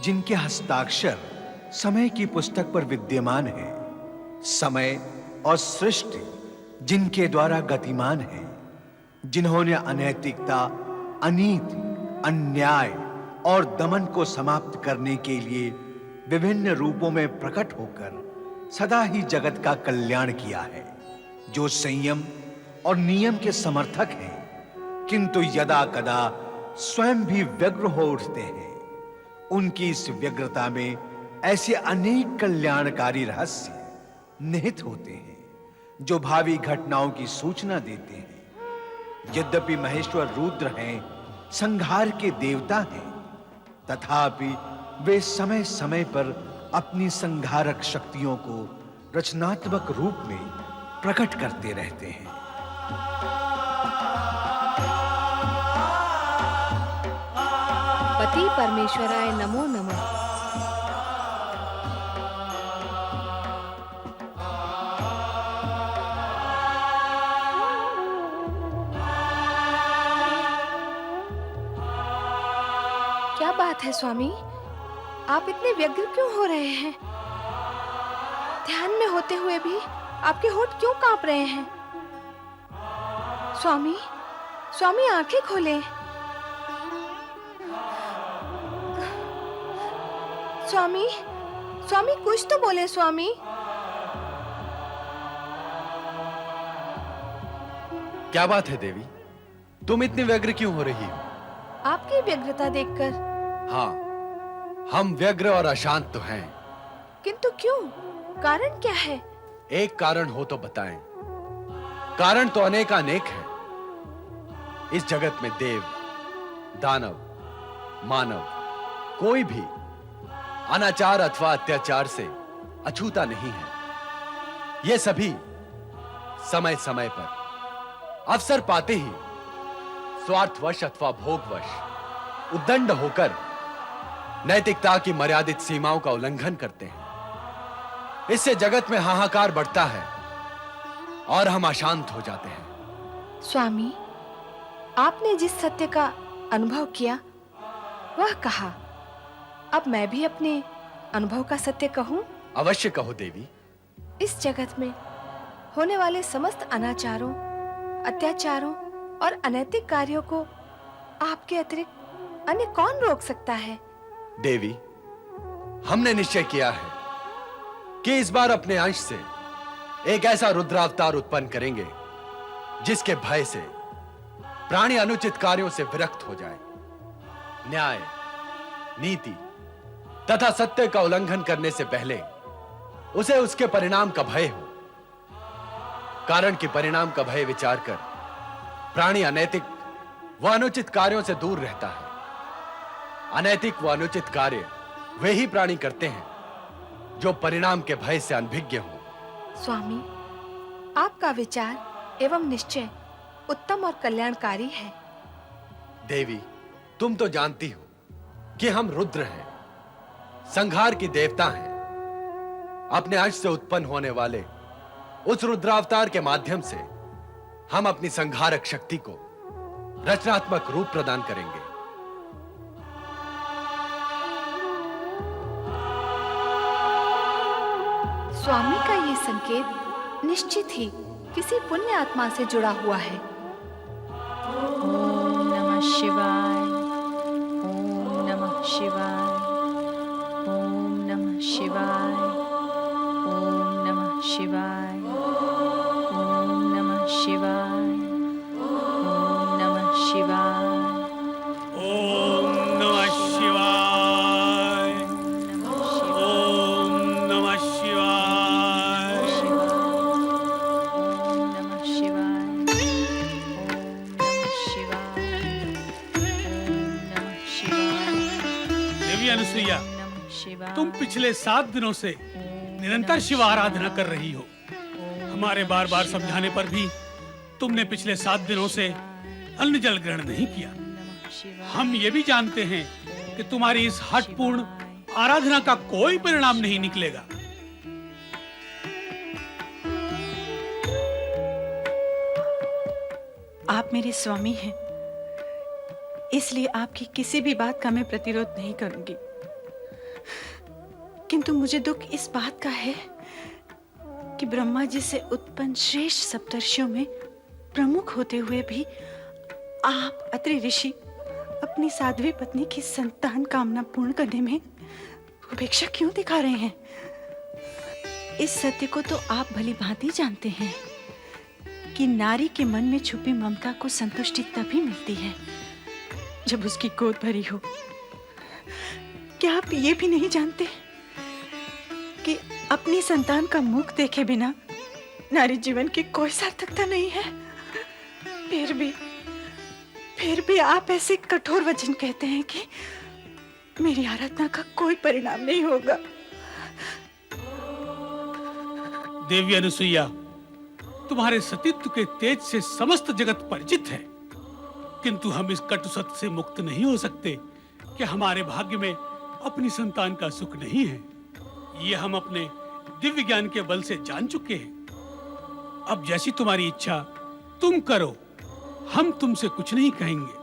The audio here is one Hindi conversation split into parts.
जिनके हस्ताक्षर समय की पुस्तक पर विद्यमान है, समय और सृष्टि जिनके द्वारा गतिमान है, जिन्होंने अनैतिकता, अनीति, अन्याय और दमन को समाप्त करने के लिए विभिन्न रूपों में प्रकट होकर सदा ही जगत का कल्याण किया है, जो संयम और नियम के समर्थक हैं, किंतु यदा कदा स्वयं भी व्यग्र हो उठते हैं। उनकी इस व्यग्रता में ऐसे अनेक कल्याणकारी रहस्य निहित होते हैं, जो भावी घटनाओं की सूचना देते हैं। यद्यपि महेश्वर रुद्र हैं, संहार के देवता हैं, तथापि वे समय समय पर अपनी संहारक शक्तियों को रचनात्मक रूप में प्रकट करते रहते हैं। पति परमेश्वराय नमो नमः। क्या बात है स्वामी, आप इतने व्यग्र क्यों हो रहे हैं? ध्यान में होते हुए भी आपके होंठ क्यों कांप रहे हैं? स्वामी, स्वामी आंखें खोलें। स्वामी, स्वामी कुछ तो बोले स्वामी। क्या बात है देवी, तुम इतनी व्यग्र क्यों हो रही हो? आपकी व्यग्रता देखकर। हाँ, हम व्यग्र और अशांत तो हैं। किंतु क्यों? कारण क्या है? एक कारण हो तो बताएं। कारण तो अनेकानेक है। इस जगत में देव, दानव, मानव कोई भी अनाचार अथवा अत्याचार से अछूता नहीं है। ये सभी समय समय पर अवसर पाते ही स्वार्थवश अथवा भोगवश उद्दंड होकर नैतिकता की मर्यादित सीमाओं का उल्लंघन करते हैं। इससे जगत में हाहाकार बढ़ता है और हम अशांत हो जाते हैं। स्वामी, आपने जिस सत्य का अनुभव किया वह कहा, अब मैं भी अपने अनुभव का सत्य कहूं? अवश्य कहो देवी। इस जगत में होने वाले समस्त अनाचारों, अत्याचारों और अनैतिक कार्यों को आपके अतिरिक्त अन्य कौन रोक सकता है? देवी, हमने निश्चय किया है कि इस बार अपने अंश से एक ऐसा रुद्रावतार उत्पन्न करेंगे जिसके भय से प्राणी अनुचित कार्यों से विरक्त हो जाए, न्याय, नीति तथा सत्य का उल्लंघन करने से पहले उसे उसके परिणाम का भय हो। कारण कि परिणाम का भय विचार कर प्राणी अनैतिक व अनुचित कार्यों से दूर रहता है। अनैतिक व अनुचित कार्य वे ही प्राणी करते हैं जो परिणाम के भय से अनभिज्ञ हो। स्वामी, आपका विचार एवं निश्चय उत्तम और कल्याणकारी है। देवी, तुम तो जानती हो कि हम रुद्र हैं, संहार की देवता हैं। अपने अंश से उत्पन्न होने वाले उस रुद्रावतार के माध्यम से हम अपनी संहारक शक्ति को रचनात्मक रूप प्रदान करेंगे। स्वामी का ये संकेत निश्चित ही किसी पुण्य आत्मा से जुड़ा हुआ है। ओम नमः शिवाय, ओम नमः शिवाय, ओम नमः शिवाय, ओम नमः शिवाय, ओम नमः शिवाय, ओम नमः शिवाय, ओम नमः शिवाय, ओम नमः शिवाय। ओम नमः शिवाय, ओम नमः शिवाय, ओम नमः शिवाय, देवी अनुसुईया, नमः शिवाय। तुम पिछले 7 दिनों से निरंतर शिव आराधना कर रही हो। हमारे बार बार समझाने पर भी तुमने पिछले 7 दिनों से अन्न जल ग्रहण नहीं किया। हम ये भी जानते हैं कि तुम्हारी इस हठपूर्ण आराधना का कोई परिणाम नहीं निकलेगा। आप मेरे स्वामी हैं, इसलिए आपकी किसी भी बात का मैं प्रतिरोध नहीं करूंगी। किंतु मुझे दुख इस बात का है कि ब्रह्मा जी से उत्पन्न श्रेष्ठ सप्तर्षियों में प्रमुख होते हुए भी आप अत्रि ऋषि अपनी साध्वी पत्नी की संतान कामना पूर्ण करने में उपेक्षा क्यों दिखा रहे हैं? इस सत्य को तो आप भली भांति जानते हैं कि नारी के मन में छुपी ममता को संतुष्टि तभी मिलती है जब उसकी गोद भरी हो। क्या आप ये भी नहीं जानते कि अपनी संतान का मुख देखे बिना नारी जीवन की कोई सार्थकता नहीं है? फिर भी आप ऐसे कठोर वचन कहते हैं कि मेरी आराधना का कोई परिणाम नहीं होगा। देवी अनुसुईया, तुम्हारे सतीत्व के तेज से समस्त जगत परिचित है, किंतु हम इस कटु सत्य से मुक्त नहीं हो सकते कि हमारे भाग्य में अपनी संतान का सुख नहीं है। ये हम अपने दिव्य ज्ञान के बल से जान चुके हैं। अब जैसी तुम्हारी इच्छा तुम करो, हम तुमसे कुछ नहीं कहेंगे।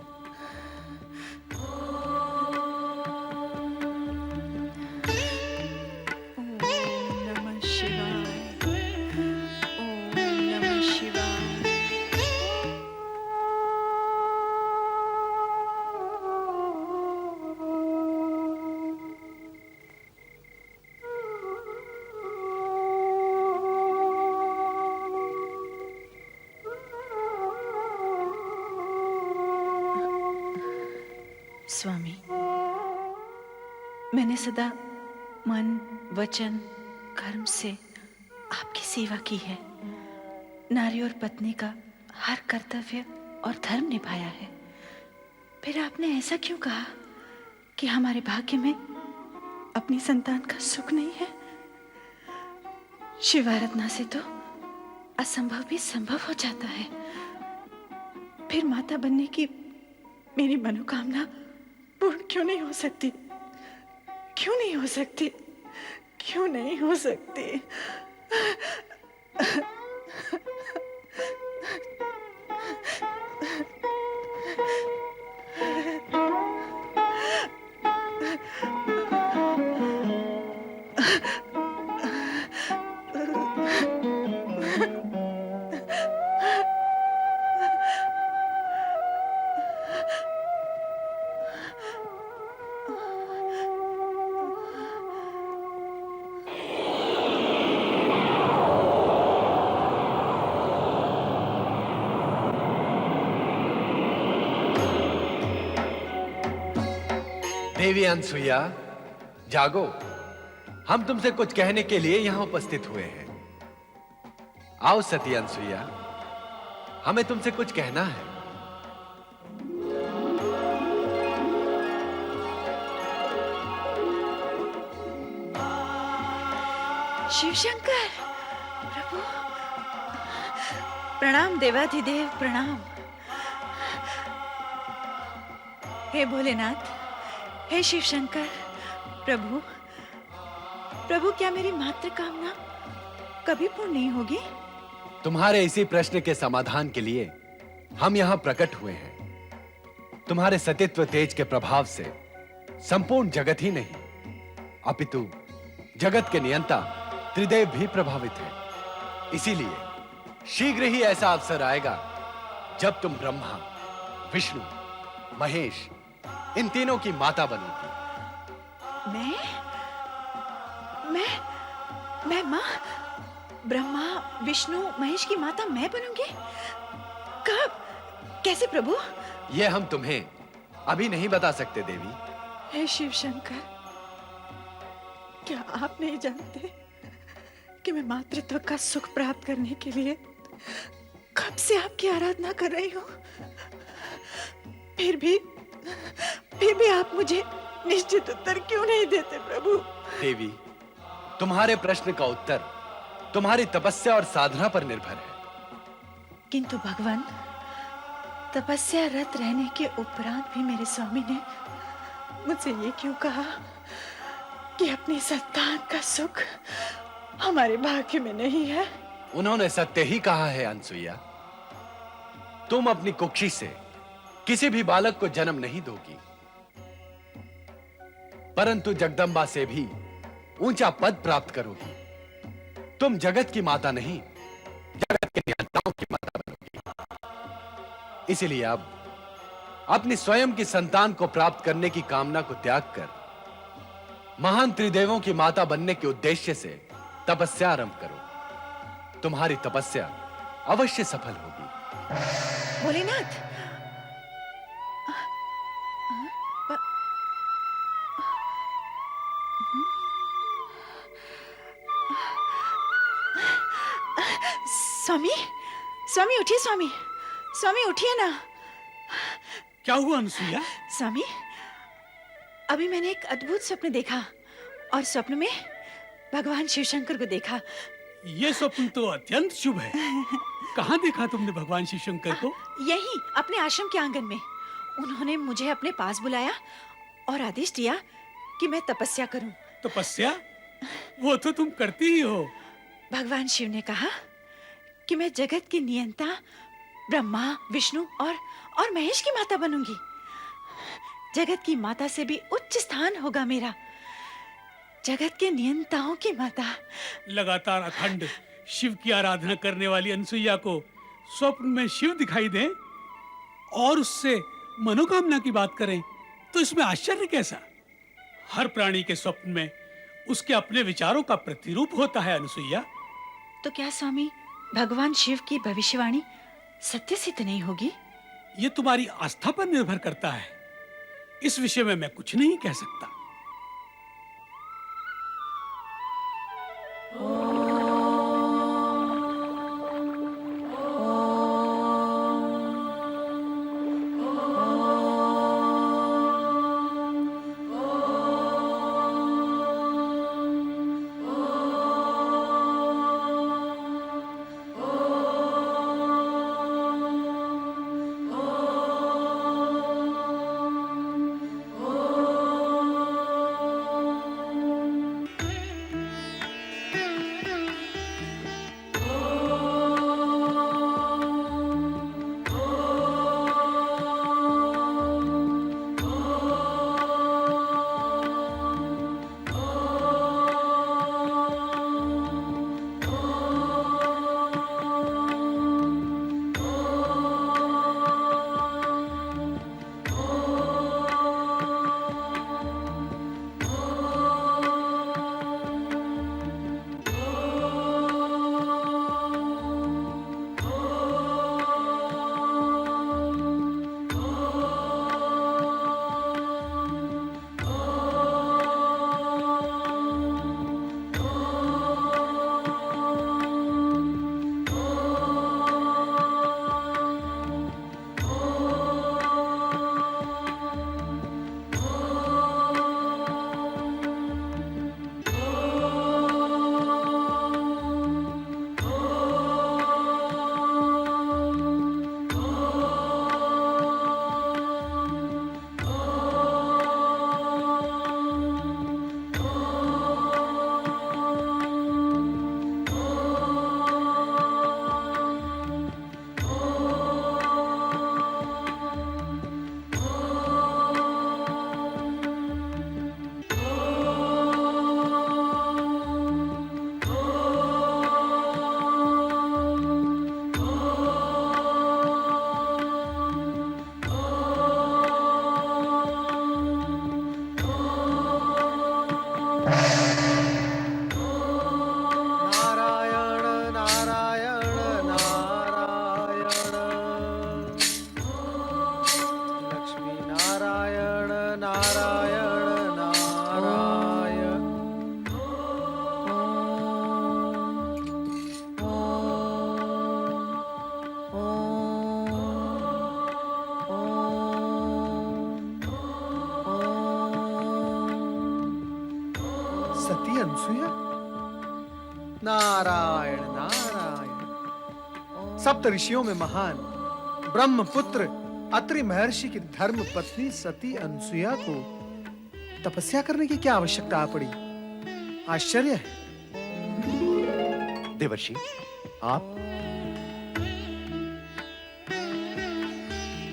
ओम नमः शिवाय। ओम नमः शिवाय। स्वामी, मैंने सदा मन, वचन, कर्म से आपकी सेवा की है। नारी और पत्नी का हर कर्तव्य और धर्म निभाया है। फिर आपने ऐसा क्यों कहा कि हमारे भाग्य में अपनी संतान का सुख नहीं है? शिवाराधना से तो असंभव भी संभव हो जाता है। फिर माता बनने की मेरी मनोकामना पूर्ण क्यों नहीं हो सकती? क्यों नहीं हो सकती? क्यों नहीं हो सकती? देवी अनसुईया, जागो। हम तुमसे कुछ कहने के लिए यहां उपस्थित हुए हैं। आओ सती अनसुईया, हमें तुमसे कुछ कहना है। शिवशंकर प्रभु, प्रणाम देवाधिदेव, प्रणाम। हे भोलेनाथ, हे शिवशंकर प्रभु, प्रभु क्या मेरी मात्र कामना कभी पूर्ण नहीं होगी? तुम्हारे इसी प्रश्न के समाधान के लिए हम यहां प्रकट हुए हैं। तुम्हारे सतीत्व तेज के प्रभाव से संपूर्ण जगत ही नहीं, अपितु जगत के नियंता त्रिदेव भी प्रभावित है। इसीलिए शीघ्र ही ऐसा अवसर आएगा जब तुम ब्रह्मा, विष्णु, महेश इन तीनों की माता बनोगी। मैं माँ ब्रह्मा, विष्णु, महेश की माता मैं बनूंगी? कब? कैसे प्रभु? यह हम तुम्हें अभी नहीं बता सकते देवी। हे शिव शंकर, क्या आप नहीं जानते कि मैं मातृत्व का सुख प्राप्त करने के लिए कब से आपकी आराधना कर रही हूँ? फिर भी आप मुझे निश्चित उत्तर क्यों नहीं देते प्रभु? देवी, तुम्हारे प्रश्न का उत्तर तुम्हारी तपस्या और साधना पर निर्भर है। किंतु भगवान, तपस्या रत रहने के उपरांत भी मेरे स्वामी ने मुझसे ये क्यों कहा कि अपनी संतान का सुख हमारे भाग्य में नहीं है? उन्होंने सत्य ही कहा है अनसुईया। तुम अपनी कुक्षी से किसी भी बालक को जन्म नहीं दोगी, परंतु जगदंबा से भी ऊंचा पद प्राप्त करोगी। तुम जगत की माता नहीं, जगत के नियंताओं की माता बनोगी। इसीलिए अब अपनी स्वयं की संतान को प्राप्त करने की कामना को त्याग कर महान त्रिदेवों की माता बनने के उद्देश्य से तपस्या आरंभ करो। तुम्हारी तपस्या अवश्य सफल होगी। भोलेनाथ, स्वामी, स्वामी उठिए, स्वामी, स्वामी उठिए ना। क्या हुआ अनसुईया? स्वामी, अभी मैंने एक अद्भुत स्वप्न देखा और स्वप्न में भगवान शिवशंकर को देखा। ये स्वप्न तो अत्यंत शुभ है। कहाँ देखा तुमने भगवान शिव शंकर को? यही अपने आश्रम के आंगन में। उन्होंने मुझे अपने पास बुलाया और आदेश दिया कि मैं तपस्या करूं। तपस्या? वो तो तुम करती ही हो। भगवान शिव ने कहा कि मैं जगत की नियंता ब्रह्मा, विष्णु और महेश की माता बनूंगी। जगत की माता से भी उच्च स्थान होगा मेरा, जगत के नियंताओं की माता। लगातार अखंड शिव की आराधना करने वाली अनसुईया को स्वप्न में शिव दिखाई दे और उससे मनोकामना की बात करें तो इसमें आश्चर्य कैसा? हर प्राणी के स्वप्न में उसके अपने विचारों का प्रतिरूप होता है अनसुईया। तो क्या स्वामी, भगवान शिव की भविष्यवाणी सत्य सिद्ध नहीं होगी? ये तुम्हारी आस्था पर निर्भर करता है। इस विषय में मैं कुछ नहीं कह सकता। सती अनसुया? नारायण नारायण। सप्त ऋषियों में महान ब्रह्मपुत्र अत्रि महर्षि की धर्म पत्नी सती अनसुया को तपस्या करने की क्या आवश्यकता आ पड़ी? आश्चर्य है। देवर्षि, आप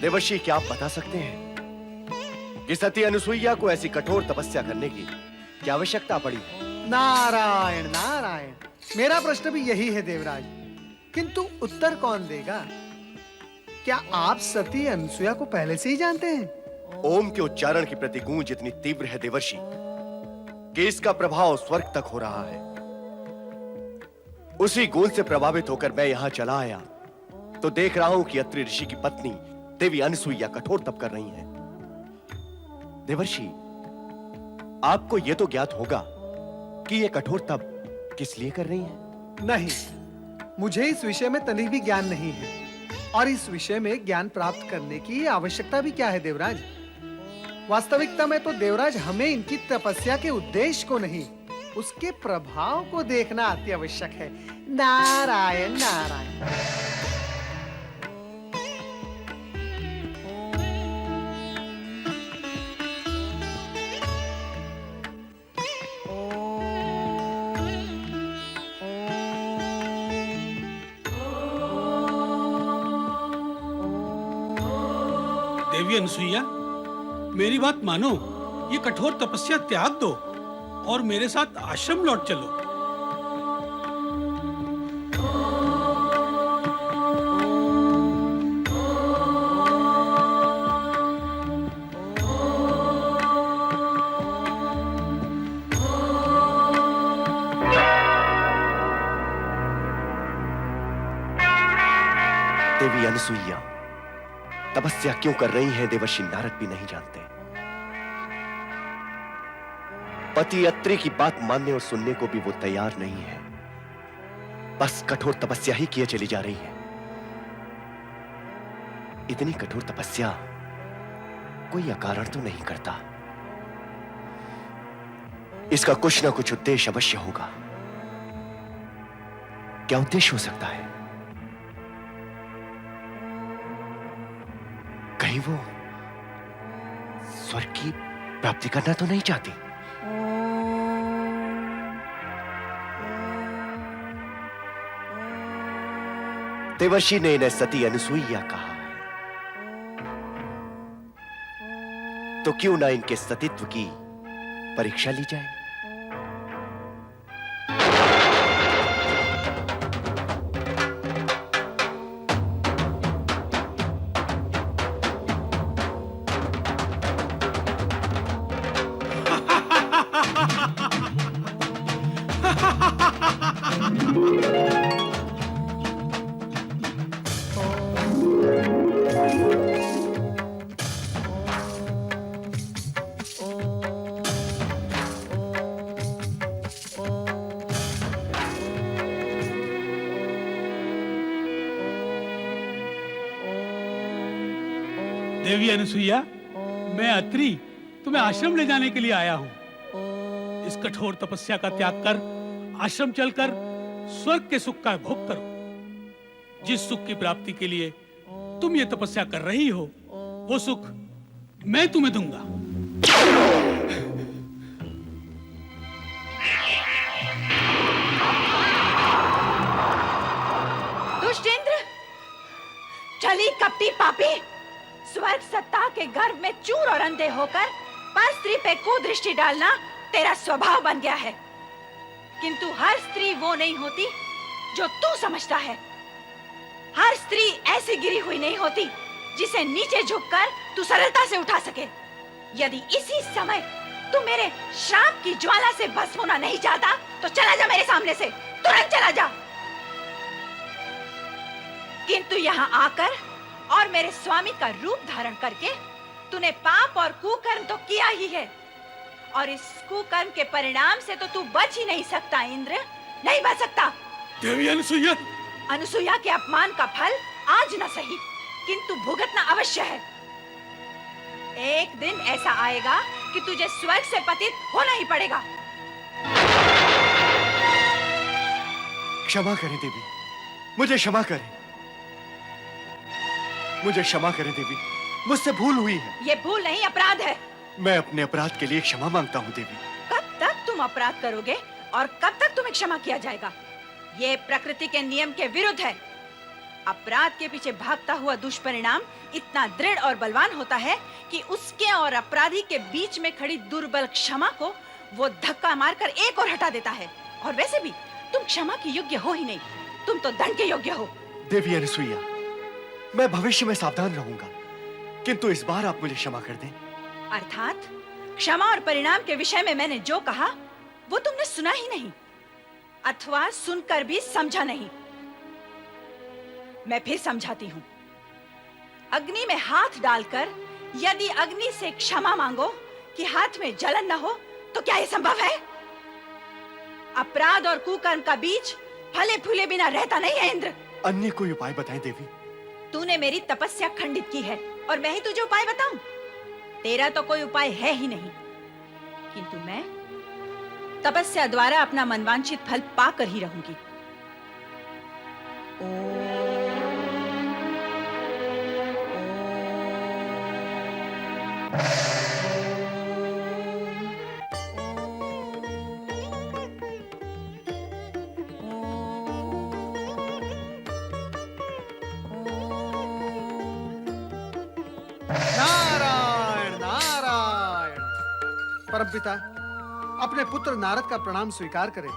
देवर्षि, क्या आप बता सकते हैं कि सती अनुसुईया को ऐसी कठोर तपस्या करने की क्या आवश्यकता पड़ी? नारायण नारायण, मेरा प्रश्न भी यही है देवराज, किंतु उत्तर कौन देगा? क्या आप सती अनसुया को पहले से ही जानते हैं? ओम के उच्चारण की प्रति गूंज इतनी तीव्र है देवर्षि कि इसका प्रभाव स्वर्ग तक हो रहा है। उसी गूंज से प्रभावित होकर मैं यहां चला आया तो देख रहा हूं कि अत्रि ऋषि की पत्नी देवी अनसुईया कठोर तप कर रही हैं। देवर्षि, आपको यह तो ज्ञात होगा कि यह कठोर तप किस लिए कर रही हैं? नहीं, मुझे इस विषय में तनिक भी ज्ञान नहीं है, और इस विषय में ज्ञान प्राप्त करने की आवश्यकता भी क्या है देवराज? वास्तविकता में तो देवराज हमें इनकी तपस्या के उद्देश्य को नहीं, उसके प्रभाव को देखना अति आवश्यक है। नारायण नारायण। देवी अनसुईया, मेरी बात मानो, ये कठोर तपस्या त्याग दो और मेरे साथ आश्रम लौट चलो। देवी अनसुईया तपस्या क्यों कर रही हैं देवर्षि नारद भी नहीं जानते। पति अत्रि की बात मानने और सुनने को भी वो तैयार नहीं है, बस कठोर तपस्या ही किए चली जा रही है। इतनी कठोर तपस्या कोई अकारण तो नहीं करता, इसका कुछ ना कुछ उद्देश्य अवश्य होगा। क्या उद्देश्य हो सकता है? कहीं वो स्वर्ग की प्राप्ति करना तो नहीं चाहती? देवर्षि ने इन्हें सती अनसुईया कहा है, तो क्यों ना इनके सतीत्व की परीक्षा ली जाए। देवी अनसुईया, मैं अत्रि तुम्हें आश्रम ले जाने के लिए आया हूं। इस कठोर तपस्या का त्याग कर आश्रम चलकर स्वर्ग के सुख का भोग करो। जिस सुख की प्राप्ति के लिए तुम ये तपस्या कर रही हो, वो सुख मैं तुम्हें दूंगा। दुष्टेंद्र, चली कपटी पापी, स्वर्ग सत्ता के गर्भ में चूर और अंधे होकर पर स्त्री पे कुदृष्टि डालना तेरा स्वभाव बन गया है। किंतु हर स्त्री वो नहीं होती जो तू समझता है। हर स्त्री ऐसी गिरी हुई नहीं होती जिसे नीचे झुककर तू सरलता से उठा सके। यदि इसी समय तू मेरे श्राप की ज्वाला से भस्म होना नहीं चाहता तो चला जा मेरे सामने से, तुरंत चला जा। किंतु यहाँ आकर और मेरे स्वामी का रूप धारण करके तूने पाप और कुकर्म तो किया ही है, और इस कुकर्म के परिणाम से तो तू बच ही नहीं सकता इंद्र, नहीं बच सकता। देवी अनसुईया, अनसुईया के अपमान का फल आज न सही किंतु भुगतना अवश्य है। एक दिन ऐसा आएगा कि तुझे स्वर्ग से पतित होना ही पड़ेगा। क्षमा करें देवी, मुझे क्षमा करें, मुझे क्षमा करें देवी, मुझसे भूल हुई है। ये भूल नहीं, अपराध है। मैं अपने अपराध के लिए क्षमा मांगता हूँ देवी। कब तक तुम अपराध करोगे और कब तक तुम्हें क्षमा किया जाएगा? ये प्रकृति के नियम के विरुद्ध है। अपराध के पीछे भागता हुआ दुष्परिणाम इतना दृढ़ और बलवान होता है कि उसके और अपराधी के बीच में खड़ी दुर्बल क्षमा को वो धक्का मारकर एक और हटा देता है। और वैसे भी तुम क्षमा के योग्य हो ही नहीं, तुम तो दंड के योग्य हो। देवी अनुसुईया, मैं भविष्य में सावधान रहूंगा, किंतु इस बार आप मुझे क्षमा कर दें। अर्थात क्षमा और परिणाम के विषय में मैंने जो कहा वो तुमने सुना ही नहीं, अथवा सुनकर भी समझा नहीं। मैं फिर समझाती हूं। अग्नि में हाथ डालकर यदि अग्नि से क्षमा मांगो कि हाथ में जलन न हो, तो क्या यह संभव है? अपराध और कुकर्म का बीज फले फूले बिना रहता नहीं है इंद्र। अन्य कोई उपाय बताएं देवी। तूने मेरी तपस्या खंडित की है और मैं ही तुझे उपाय बताऊं? तेरा तो कोई उपाय है ही नहीं, किंतु मैं तपस्या द्वारा अपना मनवांछित फल पाकर ही रहूंगी। नारायण नारायण। परमपिता, अपने पुत्र नारद का प्रणाम स्वीकार करें।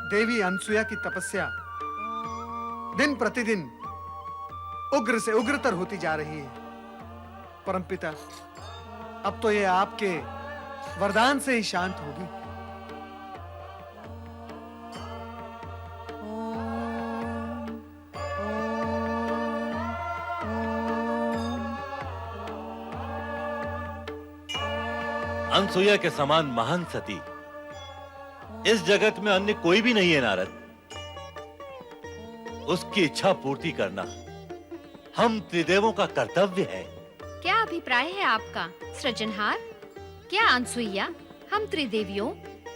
देवी अनसुया की तपस्या दिन प्रतिदिन उग्र से उग्रतर होती जा रही है। परमपिता, अब तो ये आपके वरदान से ही शांत होगी। अनसुया के समान महान सती इस जगत में अन्य कोई भी नहीं है नारद। उसकी इच्छा पूर्ति करना हम त्रिदेवों का कर्तव्य है। क्या अभिप्राय है आपका सृजनहार? क्या अनसुईया हम त्रिदेवियों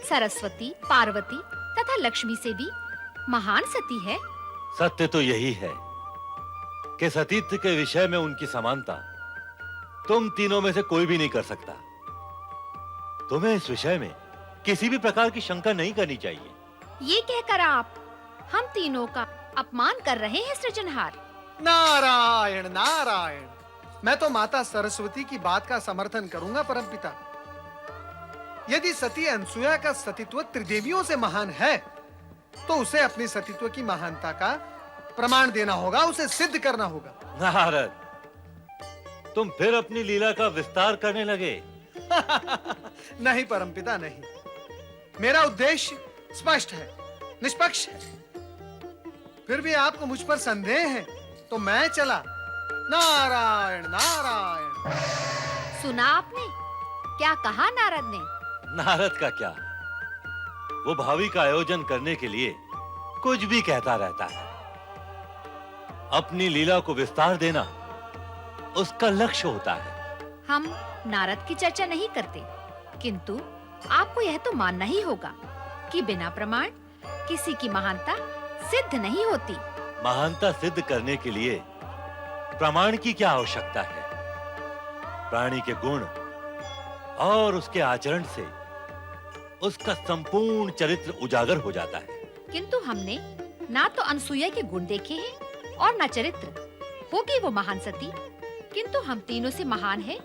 सरस्वती, पार्वती तथा लक्ष्मी से भी महान सती है? सत्य तो यही है कि सतीत्व के विषय में उनकी समानता तुम तीनों में से कोई भी नहीं कर सकता। तुम्हें इस विषय में किसी भी प्रकार की शंका नहीं करनी चाहिए। ये कहकर आप हम तीनों का अपमान कर रहे हैं सृजनहार। नारायण नारायण। मैं तो माता सरस्वती की बात का समर्थन करूंगा परमपिता। यदि सती अनसुया का सतीत्व त्रिदेवियों से महान है, तो उसे अपनी सतीत्व की महानता का प्रमाण देना होगा, उसे सिद्ध करना होगा। नारद, तुम फिर अपनी लीला का विस्तार करने लगे। नहीं परमपिता, नहीं। मेरा उद्देश्य स्पष्ट है, निष्पक्ष है। फिर भी आपको मुझ पर संदेह है, तो मैं चला। नारायण नारायण। सुना आपने क्या कहा नारद ने? नारद का क्या, वो भावी का आयोजन करने के लिए कुछ भी कहता रहता है। अपनी लीला को विस्तार देना उसका लक्ष्य होता है। हम नारद की चर्चा नहीं करते, किंतु आपको यह तो मानना ही होगा कि बिना प्रमाण किसी की महानता सिद्ध नहीं होती। महानता सिद्ध करने के लिए प्रमाण की क्या आवश्यकता है? प्राणी के गुण और उसके आचरण से उसका संपूर्ण चरित्र उजागर हो जाता है। किंतु हमने ना तो अनसुया के गुण देखे हैं और ना चरित्र। होगी वो महान सती, किंतु हम तीनों से महान है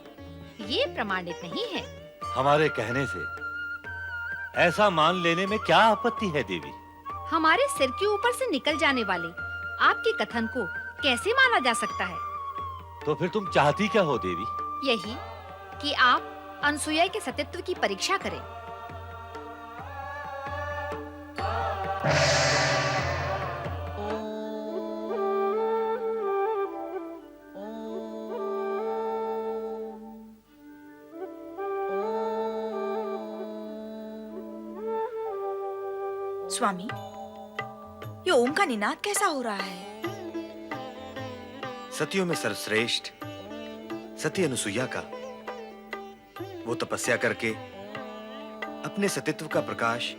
ये प्रमाणित नहीं है। हमारे कहने से ऐसा मान लेने में क्या आपत्ति है देवी? हमारे सिर के ऊपर से निकल जाने वाले आपके कथन को कैसे माना जा सकता है? तो फिर तुम चाहती क्या हो देवी? यही कि आप अनसुया के सतीत्व की परीक्षा करें। स्वामी, ये ओम का निनाद कैसा हो रहा है? सतियों में सर्वश्रेष्ठ सती अनुसुईया का वो तपस्या करके अपने सतीत्व का प्रकाश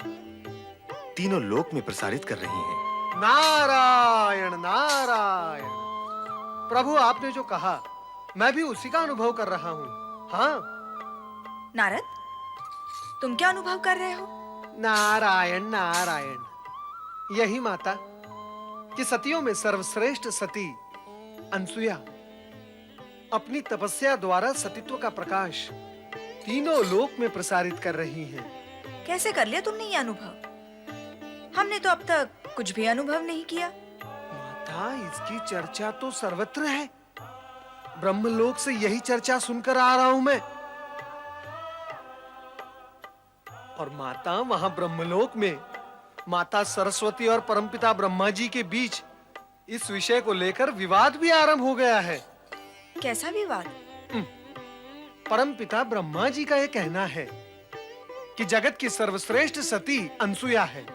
तीनों लोक में प्रसारित कर रही हैं। नारायण नारायण। प्रभु, आपने जो कहा मैं भी उसी का अनुभव कर रहा हूँ। हाँ नारद, तुम क्या अनुभव कर रहे हो? नारायण नारायण। यही माता कि सतियों में सर्वश्रेष्ठ सती अनसुया अपनी तपस्या द्वारा सतीत्व का प्रकाश तीनों लोक में प्रसारित कर रही हैं। कैसे कर लिया तुमने ये अनुभव? हमने तो अब तक कुछ भी अनुभव नहीं किया। माता, इसकी चर्चा तो सर्वत्र है। ब्रह्मलोक से यही चर्चा सुनकर आ रहा हूं मैं। और माता, वहां ब्रह्मलोक में माता सरस्वती और परमपिता ब्रह्मा जी के बीच इस विषय को लेकर विवाद भी आरंभ हो गया है। कैसा विवाद? परमपिता ब्रह्मा जी का यह कहना है कि जगत की सर्वश्रेष्ठ सती अनसुया है,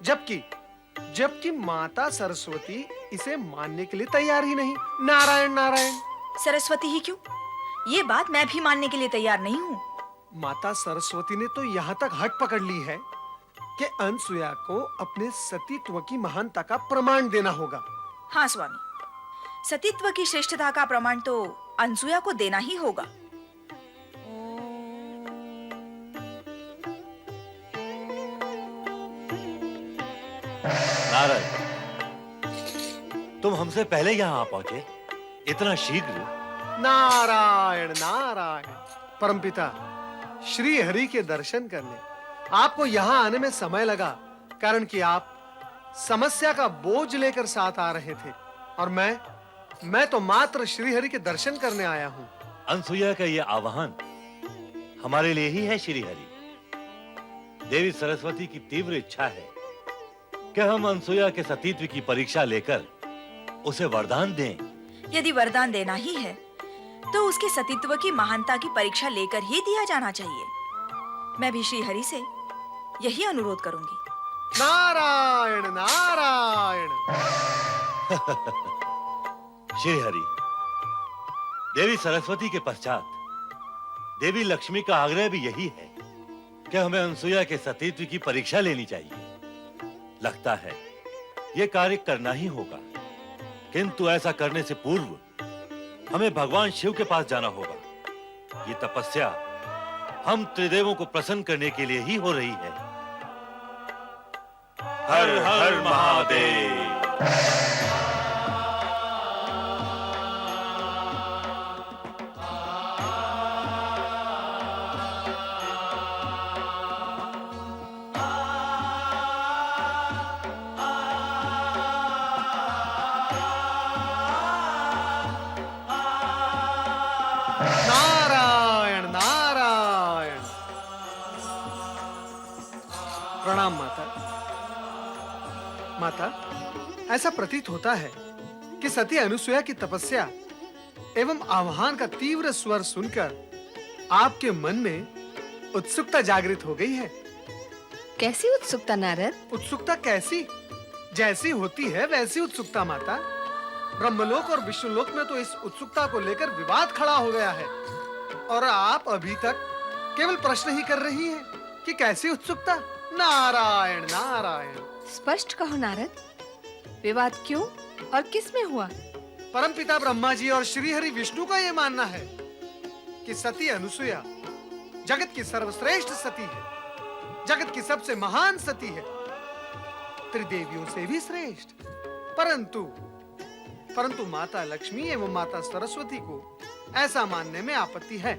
जबकि माता सरस्वती इसे मानने के लिए तैयार ही नहीं। नारायण नारायण। सरस्वती ही क्यों? ये बात मैं भी मानने के लिए तैयार नहीं हूँ। माता सरस्वती ने तो यहाँ तक हट पकड़ ली है कि अनसुया को अपने सतीत्व की महानता का प्रमाण देना होगा। हाँ स्वामी, सतीत्व की श्रेष्ठता का प्रमाण तो अनसुया को देना ही होगा। नारद, तुम हमसे पहले यहाँ आ पहुंचे, इतना शीघ्र? नारायण नारायण। परमपिता, श्री हरि के दर्शन करने आपको यहाँ आने में समय लगा, कारण कि आप समस्या का बोझ लेकर साथ आ रहे थे, और मैं तो मात्र श्री हरि के दर्शन करने आया हूँ। अनसुया का ये आह्वान हमारे लिए ही है श्री हरि। देवी सरस्वती की तीव्र इच्छा है कि हम अनसुया के सतीत्व की परीक्षा लेकर उसे वरदान दें। यदि वरदान देना ही है तो उसके सतीत्व की महानता की परीक्षा लेकर ही दिया जाना चाहिए। मैं भी श्री हरि से यही अनुरोध करूंगी। नारायण नारायण। श्री हरि, देवी सरस्वती के पश्चात देवी लक्ष्मी का आग्रह भी यही है कि हमें अनसुया के सतीत्व की परीक्षा लेनी चाहिए। लगता है यह कार्य करना ही होगा, किंतु ऐसा करने से पूर्व हमें भगवान शिव के पास जाना होगा। ये तपस्या हम त्रिदेवों को प्रसन्न करने के लिए ही हो रही है। हर हर महादेव। नारायण नारायण। प्रणाम माता। माता, ऐसा प्रतीत होता है कि सती अनुसुया की तपस्या एवं आह्वान का तीव्र स्वर सुनकर आपके मन में उत्सुकता जागृत हो गई है। कैसी उत्सुकता नारद? उत्सुकता कैसी? जैसी होती है वैसी उत्सुकता माता। ब्रह्मलोक और विष्णुलोक में तो इस उत्सुकता को लेकर विवाद खड़ा हो गया है, और आप अभी तक केवल प्रश्न ही कर रही हैं कि कैसी उत्सुकता। नारायण नारायण। स्पष्ट कहो नारद, विवाद क्यों और किस में हुआ? परमपिता ब्रह्मा जी और श्री हरि विष्णु का यह मानना है कि सती अनुसुया जगत की सर्वश्रेष्ठ सती है, जगत की सबसे महान सती है, त्रिदेवियों से भी श्रेष्ठ। परंतु माता लक्ष्मी एवं माता सरस्वती को ऐसा मानने में आपत्ति है।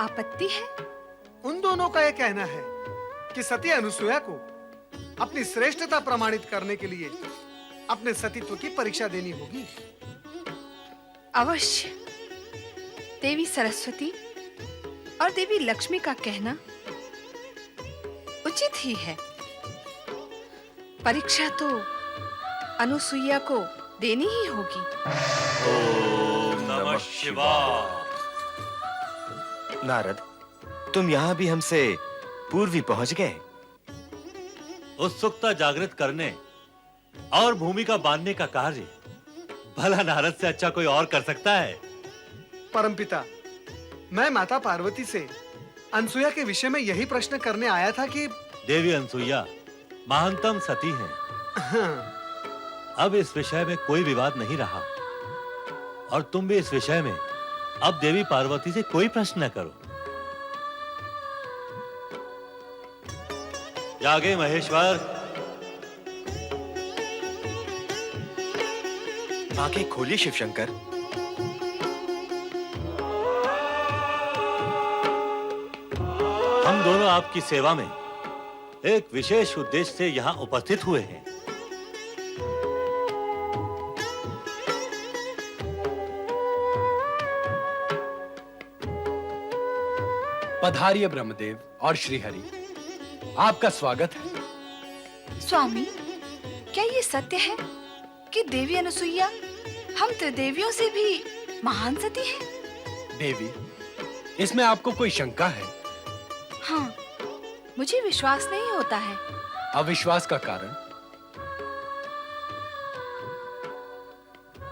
आपत्ति है? उन दोनों का यह कहना है कि सती अनुसुया को अपनी श्रेष्ठता प्रमाणित करने के लिए अपने सतीत्व की परीक्षा देनी होगी। अवश्य। देवी सरस्वती और देवी लक्ष्मी का कहना उचित ही है। परीक्षा तो अनुसुईया को देनी ही होगी। ओम नमः शिवाय। नारद, तुम यहाँ भी हमसे पूर्व ही पहुंच गए। उत्सुकता जागृत करने और भूमिका बांधने का कार्य भला नारद से अच्छा कोई और कर सकता है? परमपिता, मैं माता पार्वती से अनसुया के विषय में यही प्रश्न करने आया था कि देवी अनसुईया महानतम सती हैं। अब इस विषय में कोई विवाद नहीं रहा, और तुम भी इस विषय में अब देवी पार्वती से कोई प्रश्न न करो। जागे महेश्वर। आंखें खोलिए शिवशंकर। हम दोनों आपकी सेवा में एक विशेष उद्देश्य से यहाँ उपस्थित हुए हैं। पधारिए ब्रह्मदेव और श्रीहरि, आपका स्वागत है। स्वामी, क्या ये सत्य है कि देवी अनुसुईया हम त्रिदेवियों से भी महान सती है? देवी, इसमें आपको कोई शंका है? हाँ, मुझे विश्वास नहीं होता है। अविश्वास का कारण?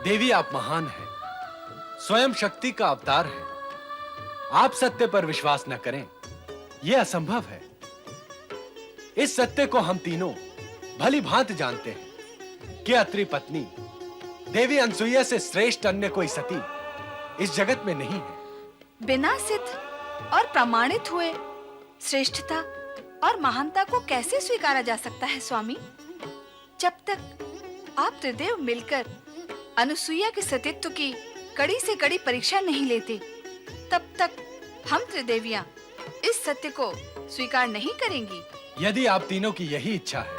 देवी, आप महान हैं, स्वयं शक्ति का अवतार है। आप सत्य पर विश्वास न करें, यह असंभव है। इस सत्य को हम तीनों भली भांति जानते हैं कि अत्रि पत्नी देवी अनसुईया से श्रेष्ठ अन्य कोई सती इस जगत में नहीं है। बिना सिद्ध और प्रमाणित हुए श्रेष्ठता और महानता को कैसे स्वीकारा जा सकता है स्वामी? जब तक आप त्रिदेव मिलकर अनुसुईया के सतीत्व की कड़ी से कड़ी परीक्षा नहीं लेते, तब तक हम त्रिदेवियां इस सत्य को स्वीकार नहीं करेंगी। यदि आप तीनों की यही इच्छा है,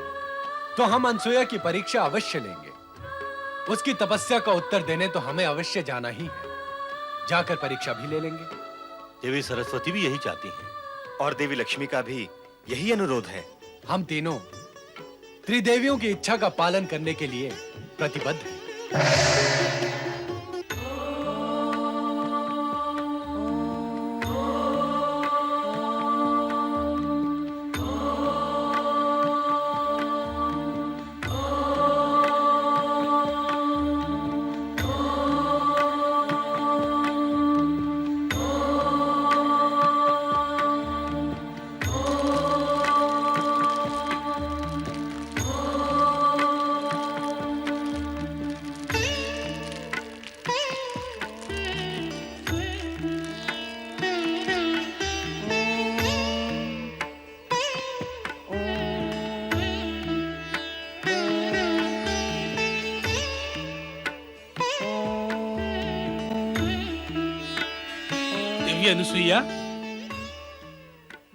तो हम अनसुईया की परीक्षा अवश्य लेंगे। उसकी तपस्या का उत्तर देने तो हमें अवश्य जाना ही है। जाकर परीक्षा भी ले लेंगे। देवी सरस्वती भी यही चाहती हैं। और देवी लक्ष्मी का भी यही अनुरोध है। हम तीनों त्रिदेवियों की इच्छा का पालन करने के लिए प्रतिबद्ध हैं।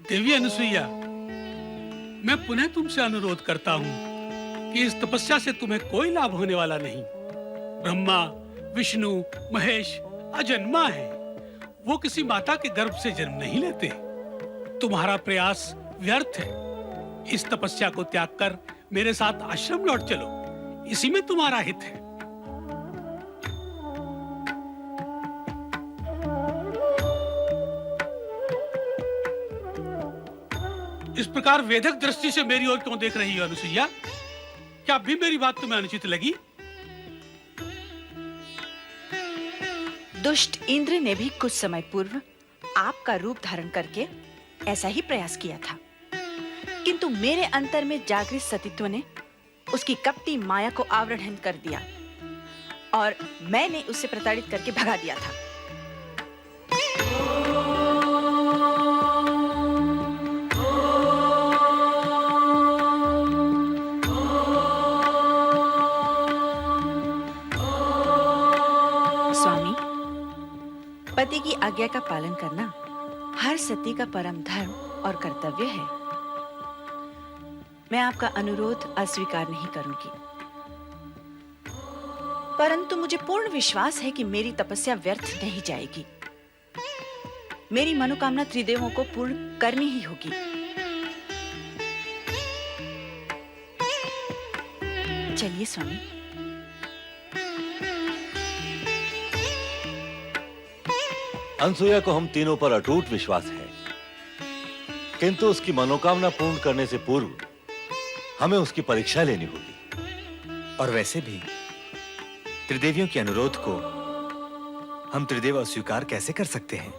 देवी अनुसुईया, मैं पुनः तुमसे अनुरोध करता हूँ कि इस तपस्या से तुम्हें कोई लाभ होने वाला नहीं। ब्रह्मा, विष्णु, महेश अजन्मा है। वो किसी माता के गर्भ से जन्म नहीं लेते। तुम्हारा प्रयास व्यर्थ है। इस तपस्या को त्याग कर मेरे साथ आश्रम लौट चलो, इसी में तुम्हारा हित है। इस प्रकार वेधक दृष्टि से मेरी ओर क्यों देख रही हो अनुसुईया? क्या अभी मेरी बात तुम्हें अनुचित लगी? दुष्ट इंद्र ने भी कुछ समय पूर्व आपका रूप धारण करके ऐसा ही प्रयास किया था, किंतु मेरे अंतर में जागृत सतीत्व ने उसकी कपटी माया को आवरण कर दिया और मैंने उसे प्रताड़ित करके भगा दिया था। पति की आज्ञा का पालन करना हर सती का परम धर्म और कर्तव्य है। मैं आपका अनुरोध अस्वीकार नहीं करूंगी, परंतु मुझे पूर्ण विश्वास है कि मेरी तपस्या व्यर्थ नहीं जाएगी। मेरी मनोकामना त्रिदेवों को पूर्ण करनी ही होगी। चलिए स्वामी। अनसुईया को हम तीनों पर अटूट विश्वास है, किंतु उसकी मनोकामना पूर्ण करने से पूर्व हमें उसकी परीक्षा लेनी होगी। और वैसे भी त्रिदेवियों के अनुरोध को हम त्रिदेव अस्वीकार कैसे कर सकते हैं?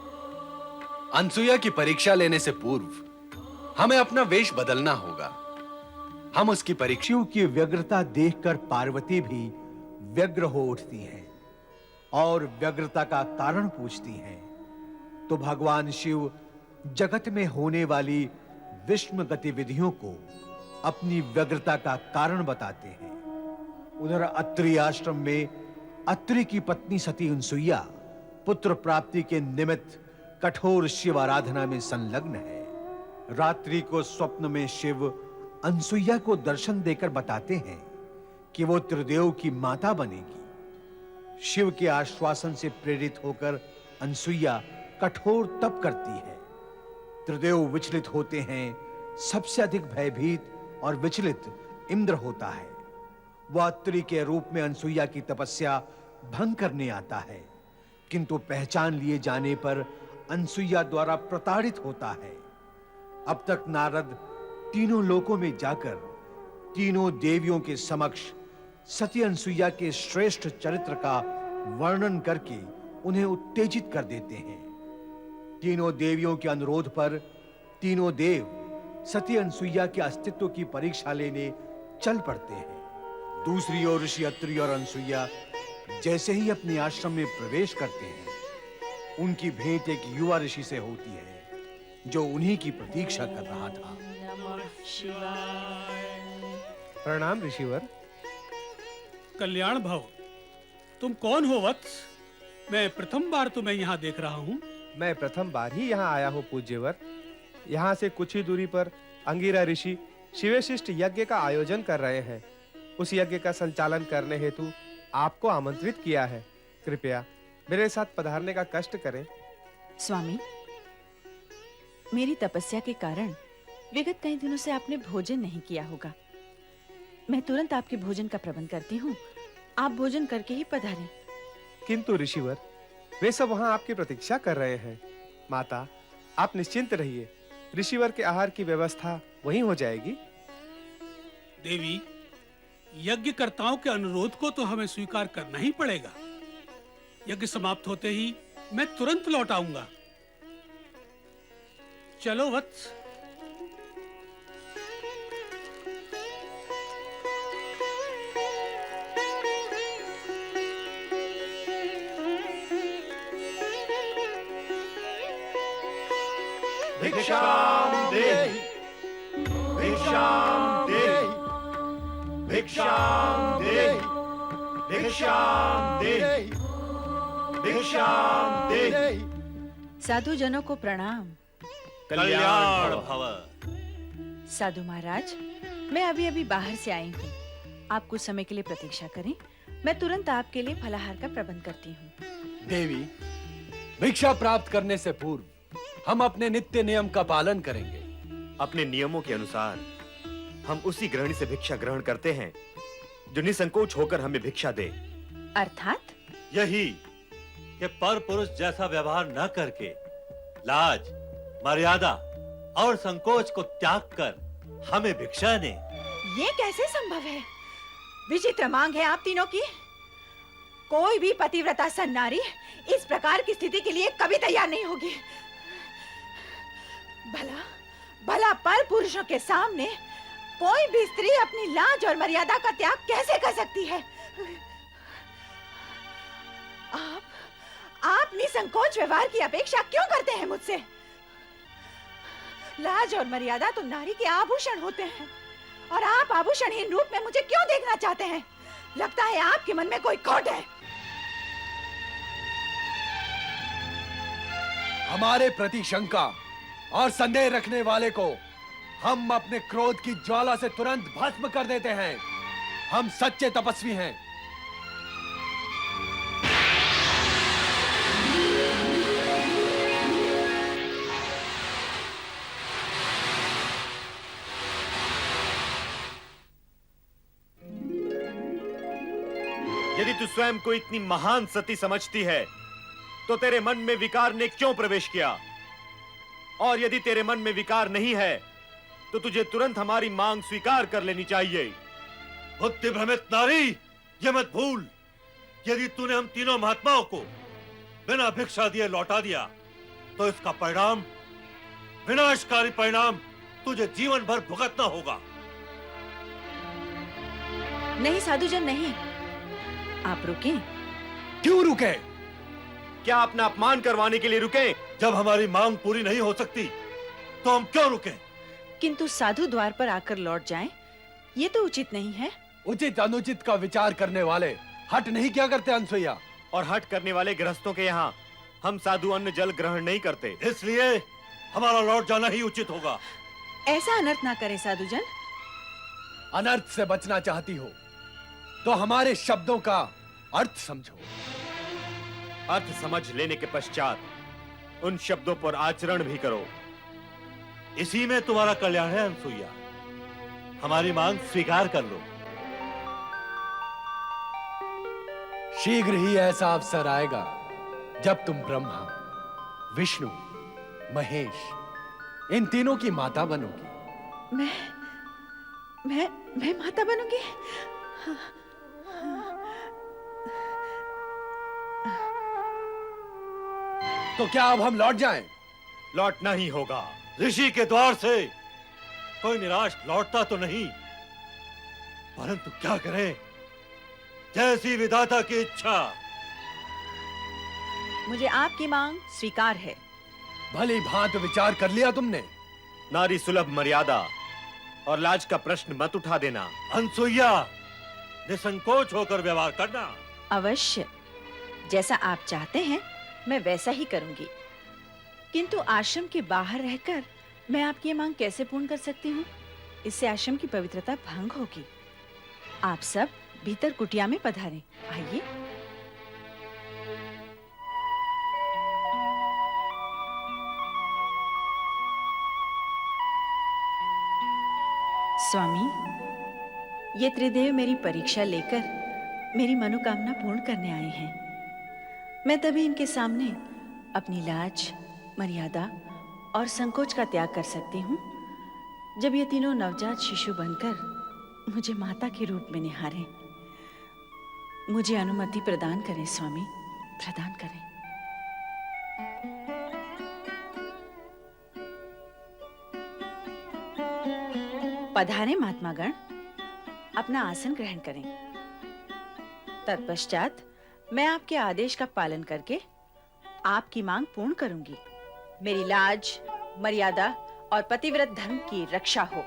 अनसुईया की परीक्षा लेने से पूर्व हमें अपना वेश बदलना होगा। हम उसकी परीक्षाओं की व्यग्रता देखकर पार्वती भी व्यग्र हो उठती हैं और व्यग्रता का कारण पूछती हैं। तो भगवान शिव जगत में होने वाली विषम गतिविधियों को अपनी व्यग्रता का कारण बताते हैं। उधर अत्रि आश्रम में अत्रि की पत्नी सती अनसुईया पुत्र प्राप्ति के निमित्त कठोर शिव आराधना में संलग्न है। रात्रि को स्वप्न में शिव अनसुईया को दर्शन देकर बताते हैं कि वो त्रिदेव की माता बनेगी। शिव के आश्वासन से प्रेरित होकर अनसुईया कठोर तप करती है। त्रिदेव विचलित होते हैं। सबसे अधिक भयभीत और विचलित इंद्र होता है। वह अत्रि के रूप में अनसुईया की तपस्या भंग करने आता है, किंतु पहचान लिए जाने पर अनसुईया द्वारा प्रताड़ित होता है। अब तक नारद तीनों लोकों में जाकर तीनों देवियों के समक्ष सती अनसुईया के श्रेष्ठ चरित्र का वर्णन करके उन्हें उत्तेजित कर देते हैं। तीनों देवियों के अनुरोध पर तीनों देव सती अनसुईया के अस्तित्व की परीक्षा लेने चल पड़ते हैं। दूसरी ओर ऋषि अत्रि और अनसुईया जैसे ही अपने आश्रम में प्रवेश करते हैं, उनकी भेंट एक युवा ऋषि से होती है जो उन्हीं की प्रतीक्षा कर रहा था। प्रणाम ऋषिवर। कल्याण भव। तुम कौन हो वत्स? मैं प्रथम बार तुम्हें यहाँ देख रहा हूँ। मैं प्रथम बार ही यहाँ आया हूँ पूज्यवर। यहाँ से कुछ ही दूरी पर अंगिरा ऋषि शिवशिष्ट यज्ञ का आयोजन कर रहे हैं। उस यज्ञ का संचालन करने हेतु आपको आमंत्रित किया है। कृपया मेरे साथ पधारने का कष्ट करें। स्वामी, मेरी तपस्या के कारण विगत कई दिनों से आपने भोजन नहीं किया होगा। मैं तुरंत आपके भोजन का प्रबंध करती हूँ। आप भोजन करके ही पधारें। किंतु ऋषिवर, वे सब वहाँ आपकी प्रतीक्षा कर रहे हैं। माता, आप निश्चिंत रहिए। ऋषिवर के आहार की व्यवस्था वहीं हो जाएगी। देवी, यज्ञकर्ताओं के अनुरोध को तो हमें स्वीकार करना ही पड़ेगा। यज्ञ समाप्त होते ही मैं तुरंत लौट आऊंगा। चलो वत्स। भिक्षाम देहि, भिक्षाम देहि, भिक्षाम देहि, भिक्षाम देहि, भिक्षाम देहि। साधु जनों को प्रणाम। कल्याण भव। साधु महाराज, मैं अभी अभी बाहर से आई हूँ। आप कुछ समय के लिए प्रतीक्षा करें। मैं तुरंत आपके लिए फलाहार का प्रबंध करती हूँ। देवी, भिक्षा प्राप्त करने से पूर्व हम अपने नित्य नियम का पालन करेंगे। अपने नियमों के अनुसार हम उसी गृहिणी से भिक्षा ग्रहण करते हैं जो निसंकोच होकर हमें भिक्षा दे। अर्थात यही कि पर पुरुष जैसा व्यवहार न करके लाज, मर्यादा और संकोच को त्याग कर हमें भिक्षा दे। ये कैसे संभव है? विचित्र मांग है आप तीनों की। कोई भी पतिव्रता सन्नारी इस प्रकार की स्थिति के लिए कभी तैयार नहीं होगी। भला भला पर पुरुषों के सामने कोई भी स्त्री अपनी लाज और मर्यादा का त्याग कैसे कर सकती है? आप निसंकोच व्यवहार की अपेक्षा क्यों करते हैं मुझसे? लाज और मर्यादा तो नारी के आभूषण होते हैं, और आप आभूषणहीन रूप में मुझे क्यों देखना चाहते हैं? लगता है आपके मन में कोई खोट है। हमारे प्रति शंका और संदेह रखने वाले को हम अपने क्रोध की ज्वाला से तुरंत भस्म कर देते हैं। हम सच्चे तपस्वी हैं। यदि तू स्वयं को इतनी महान सती समझती है तो तेरे मन में विकार ने क्यों प्रवेश किया? और यदि तेरे मन में विकार नहीं है तो तुझे तुरंत हमारी मांग स्वीकार कर लेनी चाहिए। बुद्धि भ्रमित नारी, ये मत भूल, यदि तूने हम तीनों महात्माओं को बिना भिक्षा दिए लौटा दिया तो इसका परिणाम, विनाशकारी परिणाम तुझे जीवन भर भुगतना होगा। नहीं साधुजन, नहीं। आप रुकें। क्यों रुके? क्या अपना अपमान करवाने के लिए रुके? जब हमारी मांग पूरी नहीं हो सकती तो हम क्यों रुके? किंतु साधु द्वार पर आकर लौट जाएं, ये तो उचित नहीं है। उचित अनुचित का विचार करने वाले हट नहीं क्या करते अनसुईया? और हट करने वाले गृहस्थों के यहाँ हम साधु अन्न जल ग्रहण नहीं करते। इसलिए हमारा लौट जाना ही उचित होगा। ऐसा अनर्थ ना करे साधुजन। अनर्थ से बचना चाहती हो तो हमारे शब्दों का अर्थ समझो। अर्थ समझ लेने के पश्चात उन शब्दों पर आचरण भी करो। इसी में तुम्हारा कल्याण है अनसुईया। हमारी मांग स्वीकार कर लो। शीघ्र ही ऐसा अवसर आएगा जब तुम ब्रह्मा, विष्णु, महेश इन तीनों की माता बनोगी। मैं माता बनूंगी? तो क्या अब हम लौट जाएं? लौटना ही होगा। ऋषि के द्वार से कोई निराश लौटता तो नहीं, परंतु क्या करें, जैसी विधाता की इच्छा। मुझे आपकी मांग स्वीकार है। भली भांति विचार कर लिया तुमने? नारी सुलभ मर्यादा और लाज का प्रश्न मत उठा देना। अनसुईया, निसंकोच होकर व्यवहार करना। अवश्य, जैसा आप चाहते हैं मैं वैसा ही करूंगी। किंतु आश्रम के बाहर रहकर मैं आपकी ये मांग कैसे पूर्ण कर सकती हूँ? इससे आश्रम की पवित्रता भंग होगी। आप सब भीतर कुटिया में पधारें। आइए। स्वामी, ये त्रिदेव मेरी परीक्षा लेकर मेरी मनोकामना पूर्ण करने आए हैं। मैं तभी इनके सामने अपनी लाज, मर्यादा और संकोच का त्याग कर सकती हूँ जब ये तीनों नवजात शिशु बनकर मुझे माता के रूप में निहारें। मुझे अनुमति प्रदान करें स्वामी, प्रदान करें। पधारें महात्मागण, अपना आसन ग्रहण करें। तत्पश्चात मैं आपके आदेश का पालन करके आपकी मांग पूर्ण करूंगी। मेरी लाज, मर्यादा और पतिव्रत धर्म की रक्षा हो।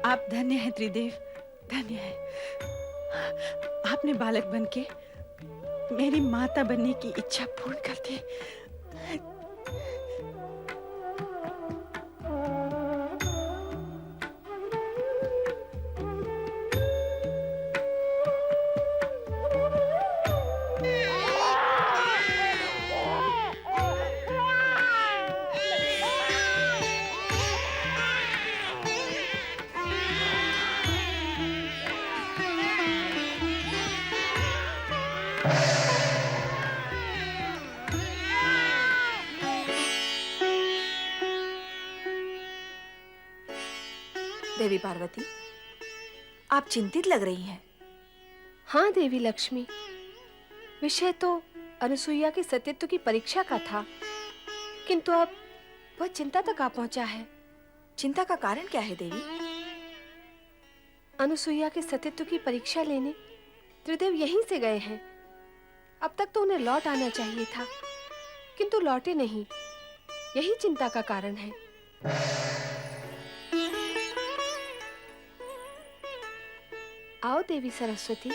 आप धन्य हैं त्रिदेव, धन्य है। आपने बालक बनके मेरी माता बनने की इच्छा पूर्ण कर दी। देवी पार्वती, आप चिंतित लग रही हैं। हाँ देवी लक्ष्मी, विषय तो अनुसुईया के सतीत्व की परीक्षा का था, किंतु अब वह चिंता तक आ पहुंचा है। चिंता का कारण क्या है देवी? अनुसुईया के सतीत्व की परीक्षा लेने त्रिदेव यहीं से गए हैं। अब तक तो उन्हें लौट आना चाहिए था, किंतु लौटे नहीं। यही चिंता का कारण है। आओ देवी सरस्वती,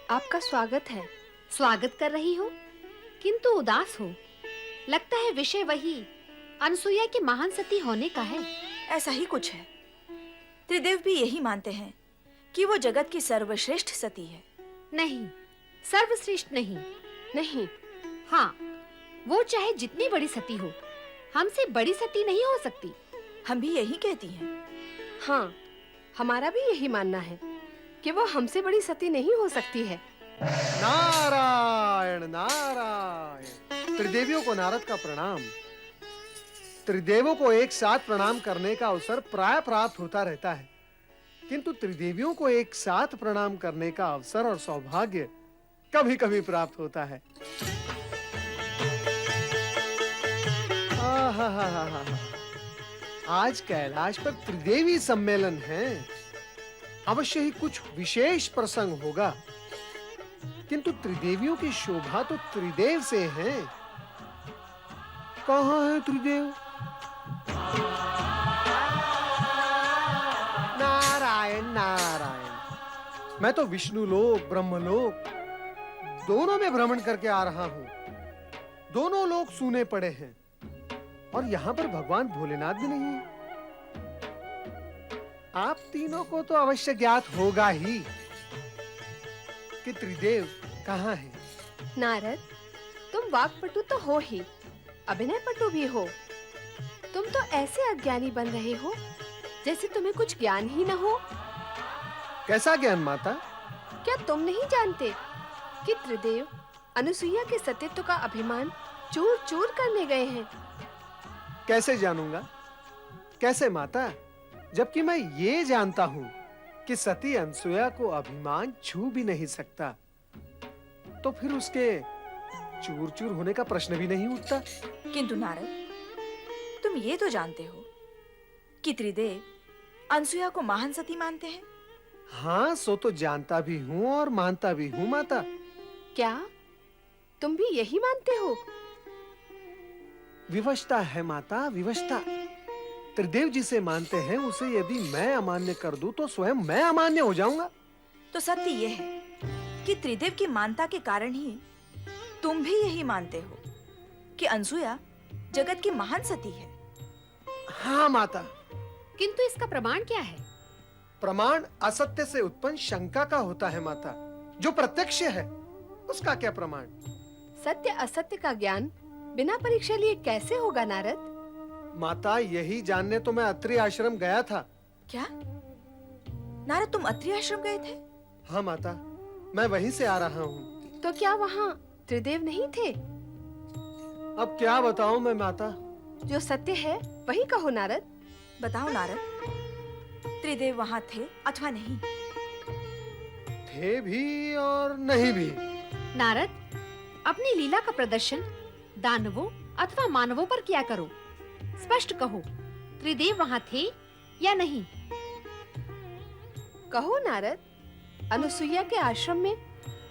आपका स्वागत है। स्वागत कर रही हो, किंतु उदास हो। लगता है विषय वही अनसुईया के महान सती होने का है। ऐसा ही कुछ है। त्रिदेव भी यही मानते हैं कि वो जगत की सर्वश्रेष्ठ सती है। नहीं, सर्वश्रेष्ठ नहीं। नहीं, हाँ, वो चाहे जितनी बड़ी सती हो, हमसे बड़ी सती नहीं हो सकती। हम भी यही कहती हैं। हाँ, हमारा भी यही मानना है कि वो हमसे बड़ी सती नहीं हो सकती है। नारायण नारायण। त्रिदेवियों को नारद का प्रणाम। त्रिदेवों को एक साथ प्रणाम करने का अवसर प्राय प्राप्त होता रहता है, किंतु त्रिदेवियों को एक साथ प्रणाम करने का अवसर और सौभाग्य कभी-कभी प्राप्त होता है। आहाहाहा। आज कैलाश पर त्रिदेवी सम्मेलन है। अवश्य ही कुछ विशेष प्रसंग होगा, किंतु त्रिदेवियों की शोभा तो त्रिदेव से है। कहाँ है त्रिदेव? नारायण नारायण। मैं तो विष्णु लोक, ब्रह्मलोक दोनों में भ्रमण करके आ रहा हूँ। दोनों लोग सूने पड़े हैं और यहाँ पर भगवान भोलेनाथ भी नहीं है। आप तीनों को तो अवश्य ज्ञात होगा ही कि त्रिदेव कहाँ है। नारद, तुम वाक्पटु तो हो ही, अभिनय पटु भी हो। तुम तो ऐसे अज्ञानी बन रहे हो जैसे तुम्हें कुछ ज्ञान ही न हो। कैसा ज्ञान माता? क्या तुम नहीं जानते कि त्रिदेव अनुसुईया के सतीत्व का अभिमान चूर चूर करने गए हैं? कैसे जानूंगा? कैसे माता? जबकि मैं ये जानता हूँ कि सती अनसुया को अभिमान छू भी नहीं सकता, तो फिर उसके चूर चूर होने का प्रश्न भी नहीं उठता। किंतु नारद, तुम ये तो जानते हो कि त्रिदेव अनसुया को महान सती मानते हैं। हाँ, सो तो जानता भी हूँ और मानता भी हूँ माता। क्या तुम भी यही मानते हो? विवशता है माता, विवशता। त्रिदेव जिसे मानते हैं उसे यदि मैं अमान्य कर दूं तो स्वयं मैं अमान्य हो जाऊंगा। तो सत्य यह है कि त्रिदेव की मानता के कारण ही तुम भी यही मानते हो कि अनसुया जगत की महान सती है। हाँ माता। किंतु इसका प्रमाण क्या है? प्रमाण असत्य से उत्पन्न शंका का होता है माता। जो प्रत्यक्ष है उसका क्या प्रमाण? सत्य असत्य का ज्ञान बिना परीक्षा लिए कैसे होगा नारद? माता, यही जानने तो मैं अत्रि आश्रम गया था। क्या नारद, तुम अत्रि आश्रम गए थे? हाँ माता, मैं वहीं से आ रहा हूँ। तो क्या वहाँ त्रिदेव नहीं थे? अब क्या बताऊं मैं माता? जो सत्य है वही कहो नारद। बताओ नारद, त्रिदेव वहाँ थे अथवा नहीं? थे भी और नहीं भी। नारद, अपनी लीला का प्रदर्शन दानवों अथवा मानवों पर किया करो। स्पष्ट कहो, त्रिदेव वहाँ थे या नहीं? कहो नारद, अनुसुईया के आश्रम में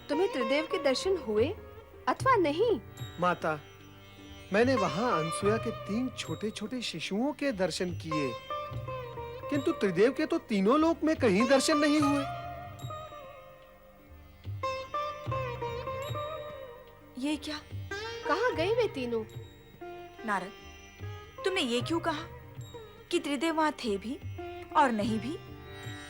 तुम्हें त्रिदेव के दर्शन हुए अथवा नहीं? माता, मैंने वहां अनसुया के 3 छोटे-छोटे शिशुओं के दर्शन किए, किंतु त्रिदेव के तो तीनों लोक में कहीं दर्शन नहीं हुए। ये क्या? कहाँ गए वे तीनों? नारद, तुमने ये क्यों कहा कि त्रिदेव वहाँ थे भी और नहीं भी?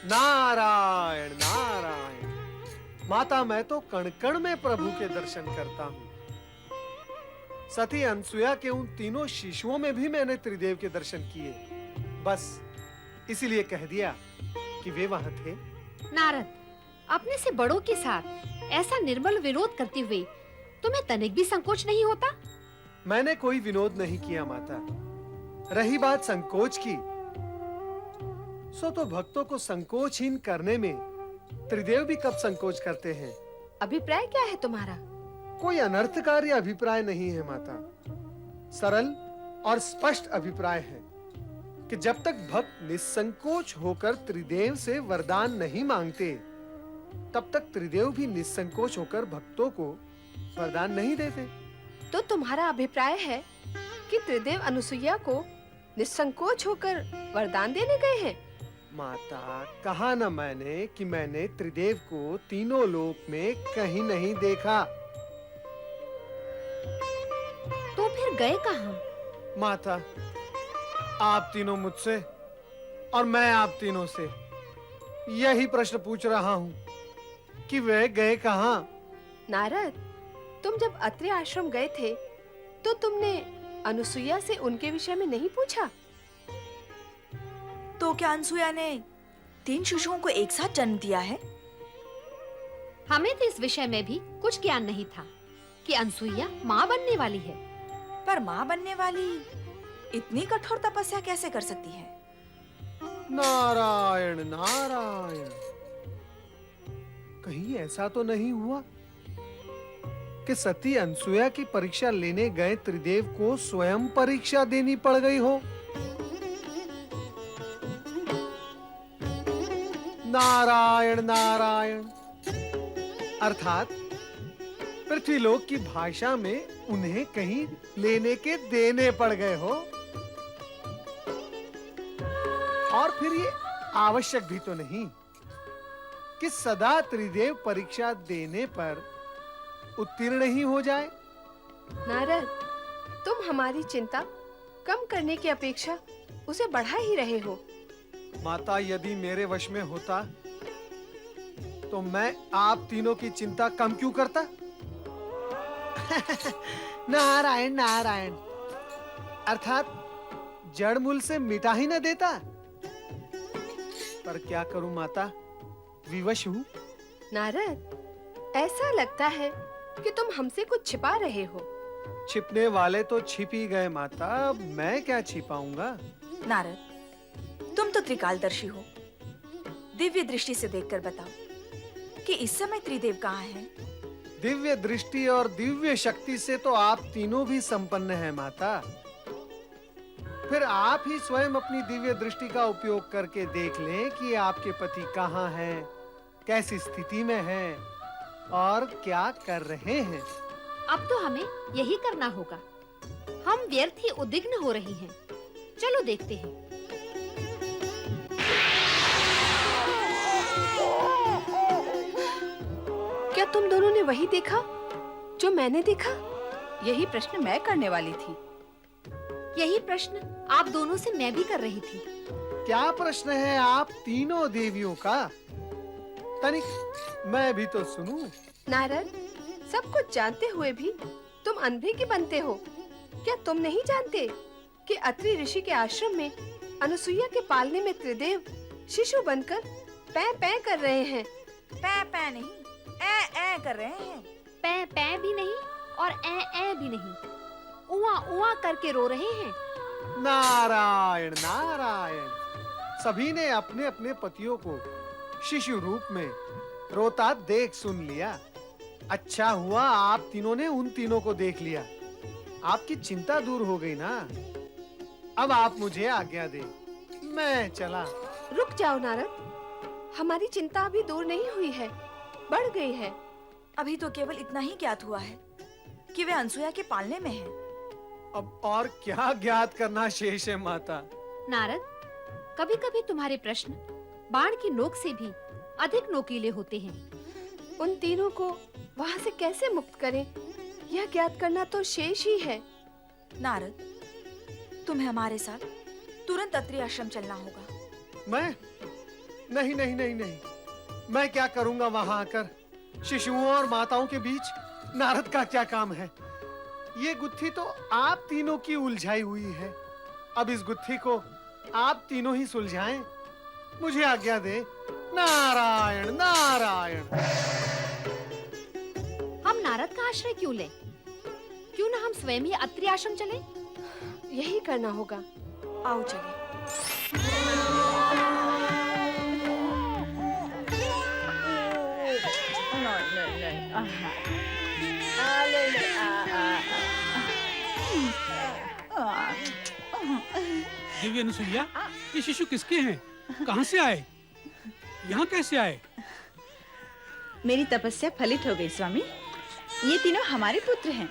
नारायण नारायण। माता, मैं तो कण-कण में प्रभु के दर्शन करता हूँ। सती अनसुया के उन तीनों शिशुओं में भी मैंने त्रिदेव के दर्शन किए। बस इसीलिए कह दिया कि वे वहां थे। नारद, अपने से बड़ों के साथ ऐसा निर्मल विरोध करते हुए तुम्हें तनिक भी संकोच नहीं होता? मैंने कोई विनोद नहीं किया माता। रही बात संकोच की, सो तो भक्तों को संकोचहीन करने में त्रिदेव भी कब संकोच करते हैं। अभिप्राय क्या है तुम्हारा? कोई अनर्थकारी अभिप्राय नहीं है माता। सरल और स्पष्ट अभिप्राय है कि जब तक भक्त निसंकोच होकर त्रिदेव से वरदान नहीं मांगते, तब तक त्रिदेव भी निसंकोच होकर भक्तों को वरदान नहीं देते। तो तुम्हारा अभिप्राय है कि त्रिदेव अनुसुईया को निसंकोच होकर वरदान देने गए हैं? माता, कहा न मैंने कि मैंने त्रिदेव को तीनों लोक में कहीं नहीं देखा। तो फिर गए कहाँ? माता, आप तीनों मुझसे और मैं आप तीनों से यही प्रश्न पूछ रहा हूँ कि वे गए कहाँ? नारद, तुम जब अत्रि आश्रम गए थे तो तुमने अनुसुईया से उनके विषय में नहीं पूछा? तो क्या अनसुईया ने 3 शिशुओं को एक साथ जन्म दिया है? हमें तो इस विषय में भी कुछ ज्ञान नहीं था कि अनसुईया माँ बनने वाली है। पर माँ बनने वाली इतनी कठोर तपस्या कैसे कर सकती है? नारायण नारायण, कहीं ऐसा तो नहीं हुआ कि सती अनसुईया की परीक्षा लेने गए त्रिदेव को स्वयं परीक्षा देनी पड़ गई हो? नारायण नारायण, अर्थात पृथ्वीलोक की भाषा में उन्हें कहीं लेने के देने पड़ गए हो। और फिर ये आवश्यक भी तो नहीं कि सदा त्रिदेव परीक्षा देने पर उत्तीर्ण ही हो जाए। नारद, तुम हमारी चिंता कम करने की अपेक्षा उसे बढ़ा ही रहे हो। माता, यदि मेरे वश में होता तो मैं आप तीनों की चिंता कम क्यों करता? नारायण नारायण, अर्थात जड़ मूल से मिटा ही न देता। पर क्या करूं माता, विवश हूं। नारद, ऐसा लगता है कि तुम हमसे कुछ छिपा रहे हो। छिपने वाले तो छिप ही गए माता, अब मैं क्या छिपाऊंगा? नारद, तुम तो त्रिकालदर्शी हो। दिव्य दृष्टि से देखकर बताओ कि इस समय त्रिदेव कहाँ हैं? दिव्य दृष्टि और दिव्य शक्ति से तो आप तीनों भी संपन्न हैं माता। फिर आप ही स्वयं अपनी दिव्य दृष्टि का उपयोग करके देख लें कि आपके पति कहाँ हैं, कैसी स्थिति में हैं और क्या कर रहे हैं। अब तो हमें यही करना होगा। हम व्यर्थ ही उद्विग्न हो रही हैं। चलो देखते हैं। क्या तुम दोनों ने वही देखा जो मैंने देखा? यही प्रश्न मैं करने वाली थी। यही प्रश्न आप दोनों से मैं भी कर रही थी। क्या प्रश्न है आप तीनों देवियों का? तनिक मैं भी तो सुनूं। नारद, सब कुछ जानते हुए भी तुम अंधे की बनते हो। क्या तुम नहीं जानते कि अत्रि ऋषि के आश्रम में अनुसुईया के पालने में त्रिदेव शिशु बनकर पै पै कर रहे हैं? पै पै नहीं, ए कर रहे हैं। पै पै भी नहीं और ए भी नहीं, उआ उआ करके रो रहे हैं। नारायण नारायण, सभी ने अपने अपने पतियों को शिशु रूप में रोता देख सुन लिया। अच्छा हुआ आप तीनों ने उन तीनों को देख लिया। आपकी चिंता दूर हो गई ना। अब आप मुझे आज्ञा दें, मैं चला। रुक जाओ नारद, हमारी चिंता अभी दूर नहीं हुई है, बढ़ गई है। अभी तो केवल इतना ही ज्ञात हुआ है कि वे अनसुईया के पालने में हैं। अब और क्या ज्ञात करना शेष है माता? नारद, कभी-कभी तुम्हारे प्रश्न बाण की नोक से भी अधिक नोकीले होते हैं। उन तीनों को वहां से कैसे मुक्त करें, यह ज्ञात करना तो शेष ही है। नारद, तुम्हें हमारे साथ तुरंत अत्रि आश्रम चलना होगा। मैं? नहीं नहीं नहीं नहीं, मैं क्या करूंगा वहां आकर? शिशुओं और माताओं के बीच नारद का क्या काम है? ये गुत्थी तो आप तीनों की उलझाई हुई है। अब इस गुत्थी को आप तीनों ही सुलझाएं। मुझे आज्ञा दे। नारायण नारायण। हम नारद का आश्रय क्यों लें? क्यों ना हम स्वयं ही अत्रि आश्रम चलें? यही करना होगा। आओ चले। देवी अनुसुईया, ये शिशु किसके हैं? कहाँ से आए? यहाँ कैसे आए? मेरी तपस्या फलित हो गई स्वामी। ये तीनों हमारे पुत्र हैं।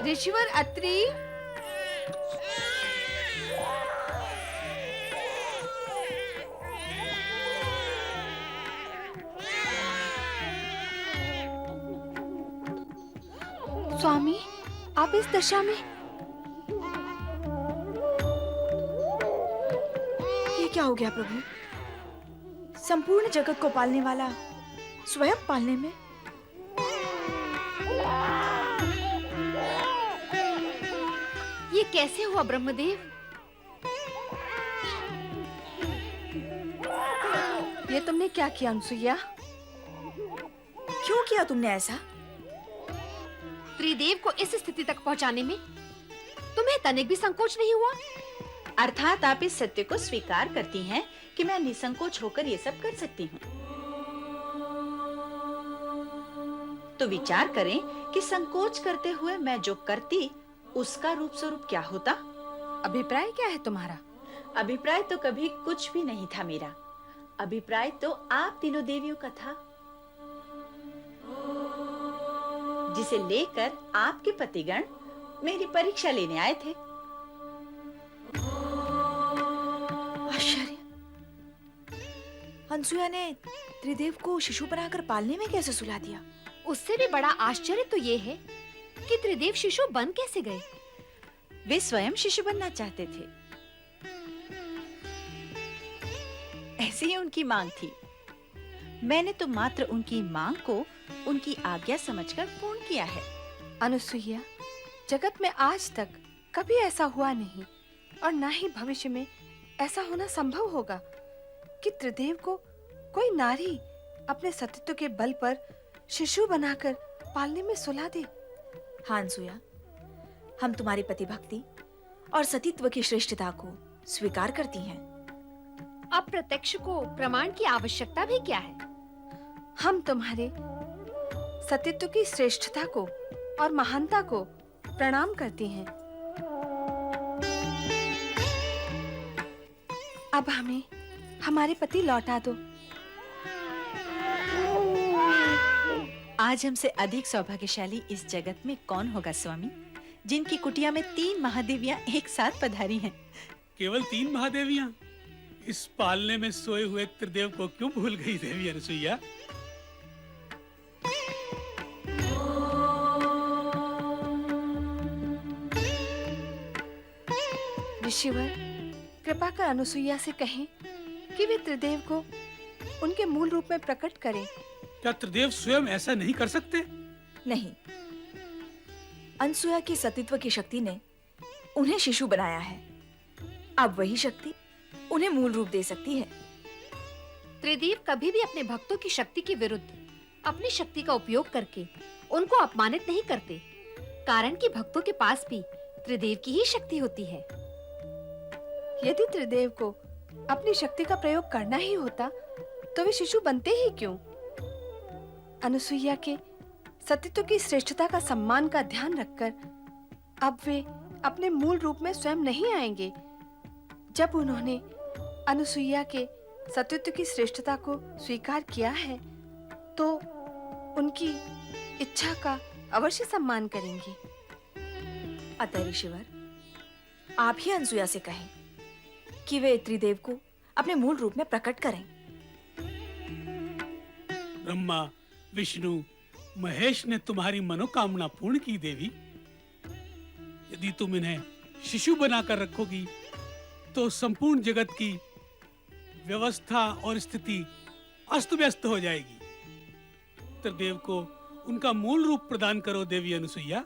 ऋषिवर अत्रि, स्वामी, आप इस दशा में? ये क्या हो गया प्रभु? संपूर्ण जगत को पालने वाला स्वयं पालने में? ये कैसे हुआ ब्रह्मदेव? ये तुमने क्या किया अनुसुईया? क्यों किया तुमने ऐसा? त्रिदेव को इस स्थिति तक पहुंचाने में तुम्हें तनिक भी संकोच नहीं हुआ? अर्थात आप इस सत्य को स्वीकार करती हैं कि मैं निसंकोच होकर ये सब कर सकती हूँ। तो विचार करें कि संकोच करते हुए मैं जो करती उसका रूप स्वरूप क्या होता। अभिप्राय क्या है तुम्हारा? अभिप्राय तो कभी कुछ भी नहीं था मेरा। अभिप्राय तो आप तीनों देवियों का था, जिसे लेकर आपके पतिगण मेरी परीक्षा लेने आए थे। आश्चर्य! अनसुया ने त्रिदेव को शिशु बनाकर पालने में कैसे सुला दिया? उससे भी बड़ा आश्चर्य तो ये है कि त्रिदेव शिशु बन कैसे गए? वे स्वयं शिशु बनना चाहते थे। ऐसी ही उनकी मांग थी। मैंने तो मात्र उनकी मांग को उनकी आज्ञा समझकर पूर्ण किया है। अनुसुईया, जगत में आज तक कभी ऐसा हुआ नहीं और ना ही भविष्य में ऐसा होना संभव होगा कि त्रिदेव को कोई नारी अपने सतीत्व के बल पर शिशु बनाकर पालने में सुला दे। हाँ अनसुया, हम तुम्हारी पतिभक्ति और सतीत्व की श्रेष्ठता को स्वीकार करती हैं। अब प्रत्यक्ष को प्रमाण की आवश्यकता भी क्या है? हम तुम्हारे सतीत्व की श्रेष्ठता को और महानता को प्रणाम करती हैं। अब हमें हमारे पति लौटा दो। आज हमसे अधिक सौभाग्यशाली इस जगत में कौन होगा स्वामी, जिनकी कुटिया में 3 महादेवियां एक साथ पधारी हैं। केवल 3 महादेवियां? इस पालने में सोए हुए त्रिदेव को क्यों भूल गई देवी अनुसुईया? ऋषिवर, कृपा कर अनुसुईया से कहें कि वे त्रिदेव को उनके मूल रूप में प्रकट करें। क्या त्रिदेव स्वयं ऐसा नहीं कर सकते? नहीं, अनसुया की सतीत्व की शक्ति ने उन्हें शिशु बनाया है। अब वही शक्ति उन्हें मूल रूप दे सकती है। त्रिदेव कभी भी अपने भक्तों की शक्ति के विरुद्ध अपनी शक्ति का उपयोग करके उनको अपमानित नहीं करते, कारण कि भक्तों के पास भी त्रिदेव की ही शक्ति होती है। यदि त्रिदेव को अपनी शक्ति का प्रयोग करना ही होता तो वे शिशु बनते ही क्यों? अनुसुईया के सतीत्व की श्रेष्ठता का सम्मान का ध्यान रखकर अब वे अपने मूल रूप में स्वयं नहीं आएंगे। जब उन्होंने अनुसुईया के सतीत्व की श्रेष्ठता को स्वीकार किया है तो उनकी इच्छा का अवश्य सम्मान करेंगे। अतः ऋषिवर, आप ही अनसुया से कहें कि वे त्रिदेव को अपने मूल रूप में प्रकट करें। ब्रह्मा, विष्णु, महेश ने तुम्हारी मनोकामना पूर्ण की देवी। यदि तुम इन्हें शिशु बनाकर रखोगी तो संपूर्ण जगत की व्यवस्था और स्थिति अस्त व्यस्त हो जाएगी। त्रिदेव को उनका मूल रूप प्रदान करो देवी अनुसुईया।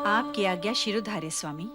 आपकी आज्ञा शिरोधार्य स्वामी।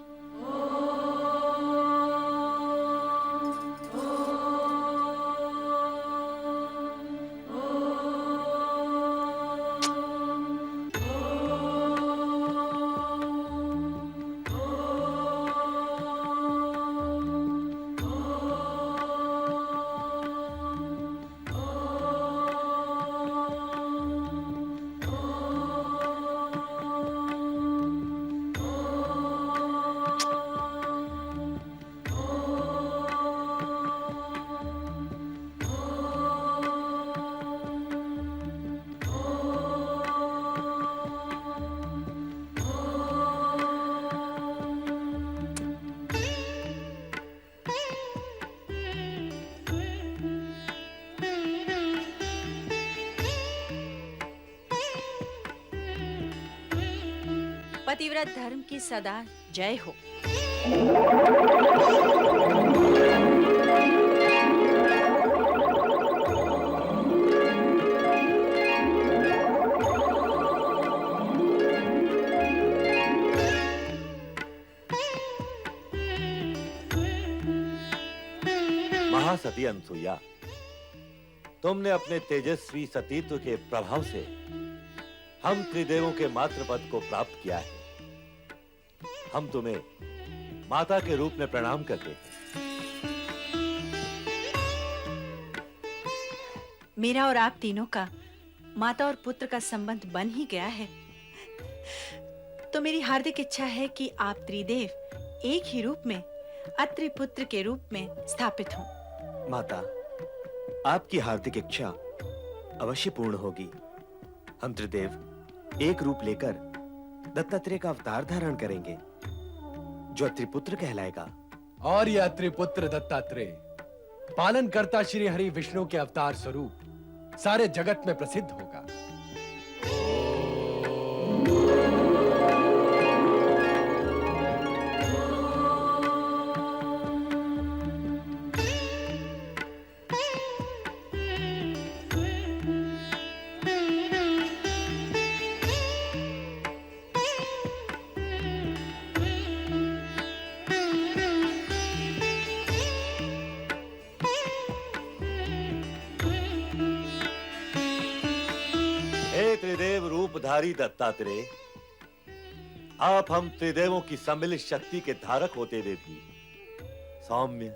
पतिव्रत धर्म की सदा जय हो। महासती अनसुईया, तुमने अपने तेजस्वी सतीत्व के प्रभाव से हम त्रिदेवों के मातृ पद को प्राप्त किया है। हम तुम्हें माता के रूप में प्रणाम करते हैं। मेरा और आप तीनों का माता और पुत्र का संबंध बन ही गया है, तो मेरी हार्दिक इच्छा है कि आप त्रिदेव एक ही रूप में अत्रि पुत्र के रूप में स्थापित हों। माता, आपकी हार्दिक इच्छा अवश्य पूर्ण होगी। हम त्रिदेव एक रूप लेकर दत्तात्रेय का अवतार धारण करेंगे, जो अत्रिपुत्र कहलाएगा। और यह अत्रिपुत्र दत्तात्रेय पालनकर्ता श्री हरि विष्णु के अवतार स्वरूप सारे जगत में प्रसिद्ध होगा। त्रिदेव रूपधारी दत्तात्रेय, आप हम त्रिदेवों की सम्मिलित शक्ति के धारक होते हुए भी सौम्य,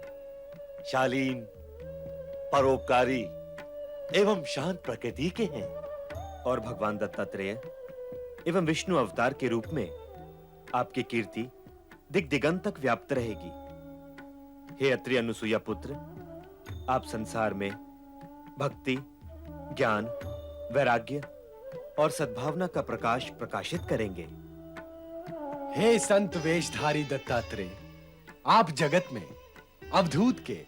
शालीन, परोपकारी एवं शांत प्रकृति के हैं। और भगवान दत्तात्रेय एवं विष्णु अवतार के रूप में आपकी कीर्ति दिग दिगंत तक व्याप्त रहेगी। हे अत्रि अनुसुईया पुत्र, आप संसार में भक्ति, ज्ञान, वैराग्य और सद्भावना का प्रकाश प्रकाशित करेंगे। हे संत वेशधारी दत्तात्रेय, आप जगत में अवधूत के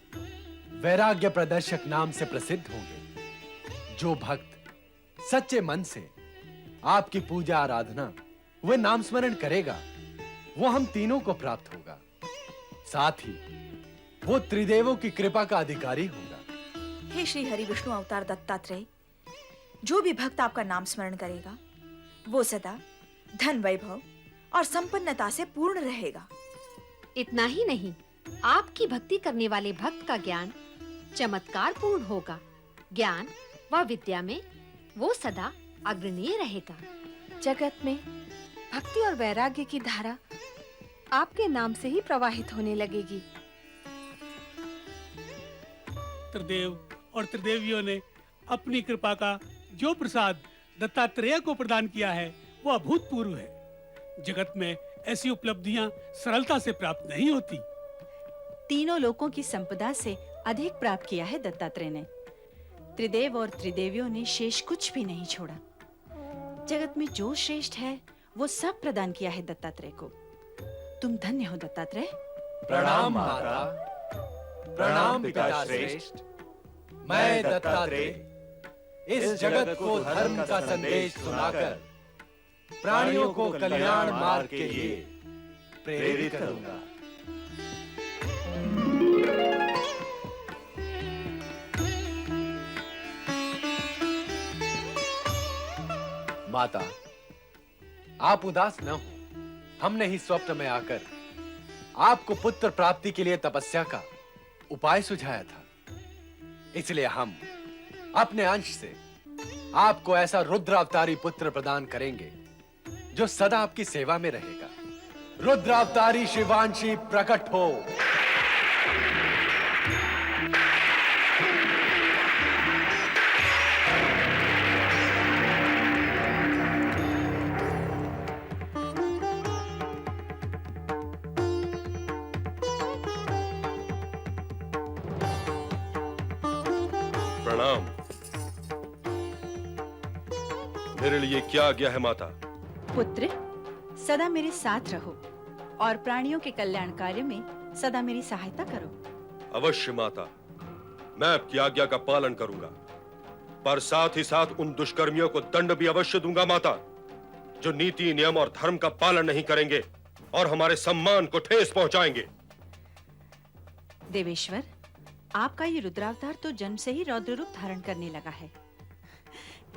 वैराग्य प्रदर्शक नाम से प्रसिद्ध होंगे। जो भक्त सच्चे मन से आपकी पूजा आराधना व नाम स्मरण करेगा, वो हम तीनों को प्राप्त होगा। साथ ही वो त्रिदेवों की कृपा का अधिकारी होगा। हे श्री हरि विष्णु अवतार दत्तात्रेय, जो भी भक्त आपका नाम स्मरण करेगा, वो सदा धन, वैभव और संपन्नता से पूर्ण रहेगा। इतना ही नहीं, आपकी भक्ति करने वाले भक्त का ज्ञान चमत्कार पूर्ण होगा। ज्ञान व विद्या में वो सदा अग्रणीय रहेगा। जगत में भक्ति और वैराग्य की धारा आपके नाम से ही प्रवाहित होने लगेगी। त्रिदेव और त्रिदेवियों ने अपनी कृपा का जो प्रसाद दत्तात्रेय को प्रदान किया है, वो अभूतपूर्व है। जगत में ऐसी उपलब्धियां सरलता से प्राप्त नहीं होती। तीनों लोकों की संपदा से अधिक प्राप्त किया है दत्तात्रेय ने। त्रिदेव और त्रिदेवियों ने शेष कुछ भी नहीं छोड़ा। जगत में जो श्रेष्ठ है, वो सब प्रदान किया है दत्तात्रेय को। तुम धन्य हो दत्तात्रेय। प्रणाम माता, प्रणाम पिता श्रेष्ठ। मैं दत्तात्रेय इस जगत को धर्म का संदेश सुनाकर प्राणियों को कल्याण मार्ग के लिए प्रेरित करूंगा। माता, आप उदास न हो। हमने ही स्वप्न में आकर आपको पुत्र प्राप्ति के लिए तपस्या का उपाय सुझाया था। इसलिए हम अपने अंश से आपको ऐसा रुद्र अवतारी पुत्र प्रदान करेंगे जो सदा आपकी सेवा में रहेगा। रुद्र अवतारी शिवांशी प्रकट हो। प्रणाम। मेरे लिए क्या आज्ञा है माता? पुत्र, सदा मेरे साथ रहो और प्राणियों के कल्याण कार्य में सदा मेरी सहायता करो। अवश्य माता, मैं आपकी आज्ञा का पालन करूंगा, पर साथ ही साथ उन दुष्कर्मियों को दंड भी अवश्य दूंगा माता। जो नीति नियम और धर्म का पालन नहीं करेंगे और हमारे सम्मान को ठेस पहुंचाएंगे। देवेश्वर, आपका ये रुद्रावतार तो जन्म से ही रौद्र रूप धारण करने लगा है।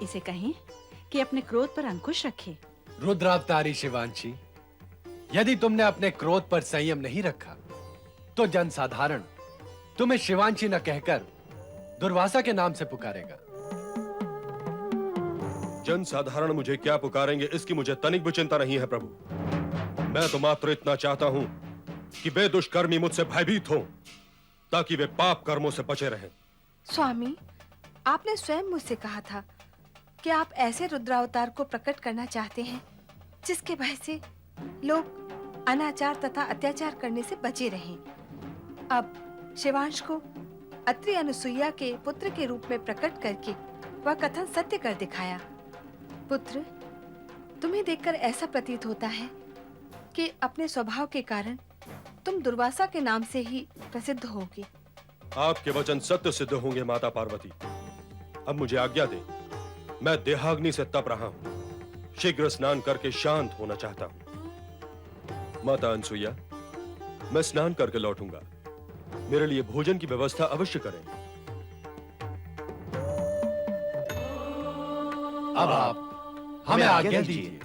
इसे कहें कि अपने क्रोध पर अंकुश रखे। रुद्रावतारी शिवांशी, यदि तुमने अपने क्रोध पर संयम नहीं रखा तो जनसाधारण तुम्हें शिवांशी न कहकर दुर्वासा के नाम से पुकारेगा। जनसाधारण मुझे क्या पुकारेंगे इसकी मुझे तनिक भी चिंता नहीं है प्रभु। मैं तो मात्र इतना चाहता हूं कि वे दुष्कर्मी मुझसे भयभीत हों ताकि वे पाप कर्मों से बचे रहें। स्वामी, आपने स्वयं मुझसे कहा था कि आप ऐसे रुद्रावतार को प्रकट करना चाहते हैं जिसके भय से लोग अनाचार तथा अत्याचार करने से बचे रहें। अब शिवांश को अत्रि अनुसुईया के पुत्र के रूप में प्रकट करके वह कथन सत्य कर दिखाया। पुत्र, तुम्हें देखकर ऐसा प्रतीत होता है कि अपने स्वभाव के कारण तुम दुर्वासा के नाम से ही प्रसिद्ध होगे। आपके वचन सत्य सिद्ध होंगे माता पार्वती। अब मुझे आज्ञा दे, मैं देहाग्नि से तप रहा हूं, शीघ्र स्नान करके शांत होना चाहता हूं। माता अनसुईया, मैं स्नान करके लौटूंगा, मेरे लिए भोजन की व्यवस्था अवश्य करें। अब आप हमें आज्ञा दीजिए।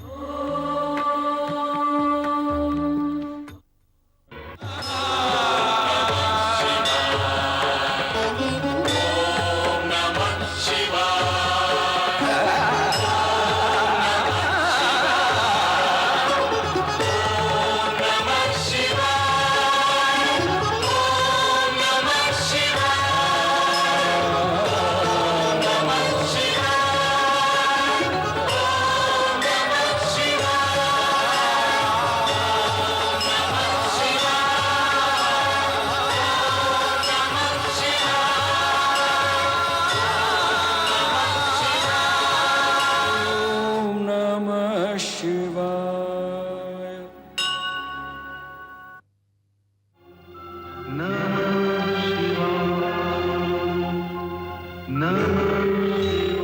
नमः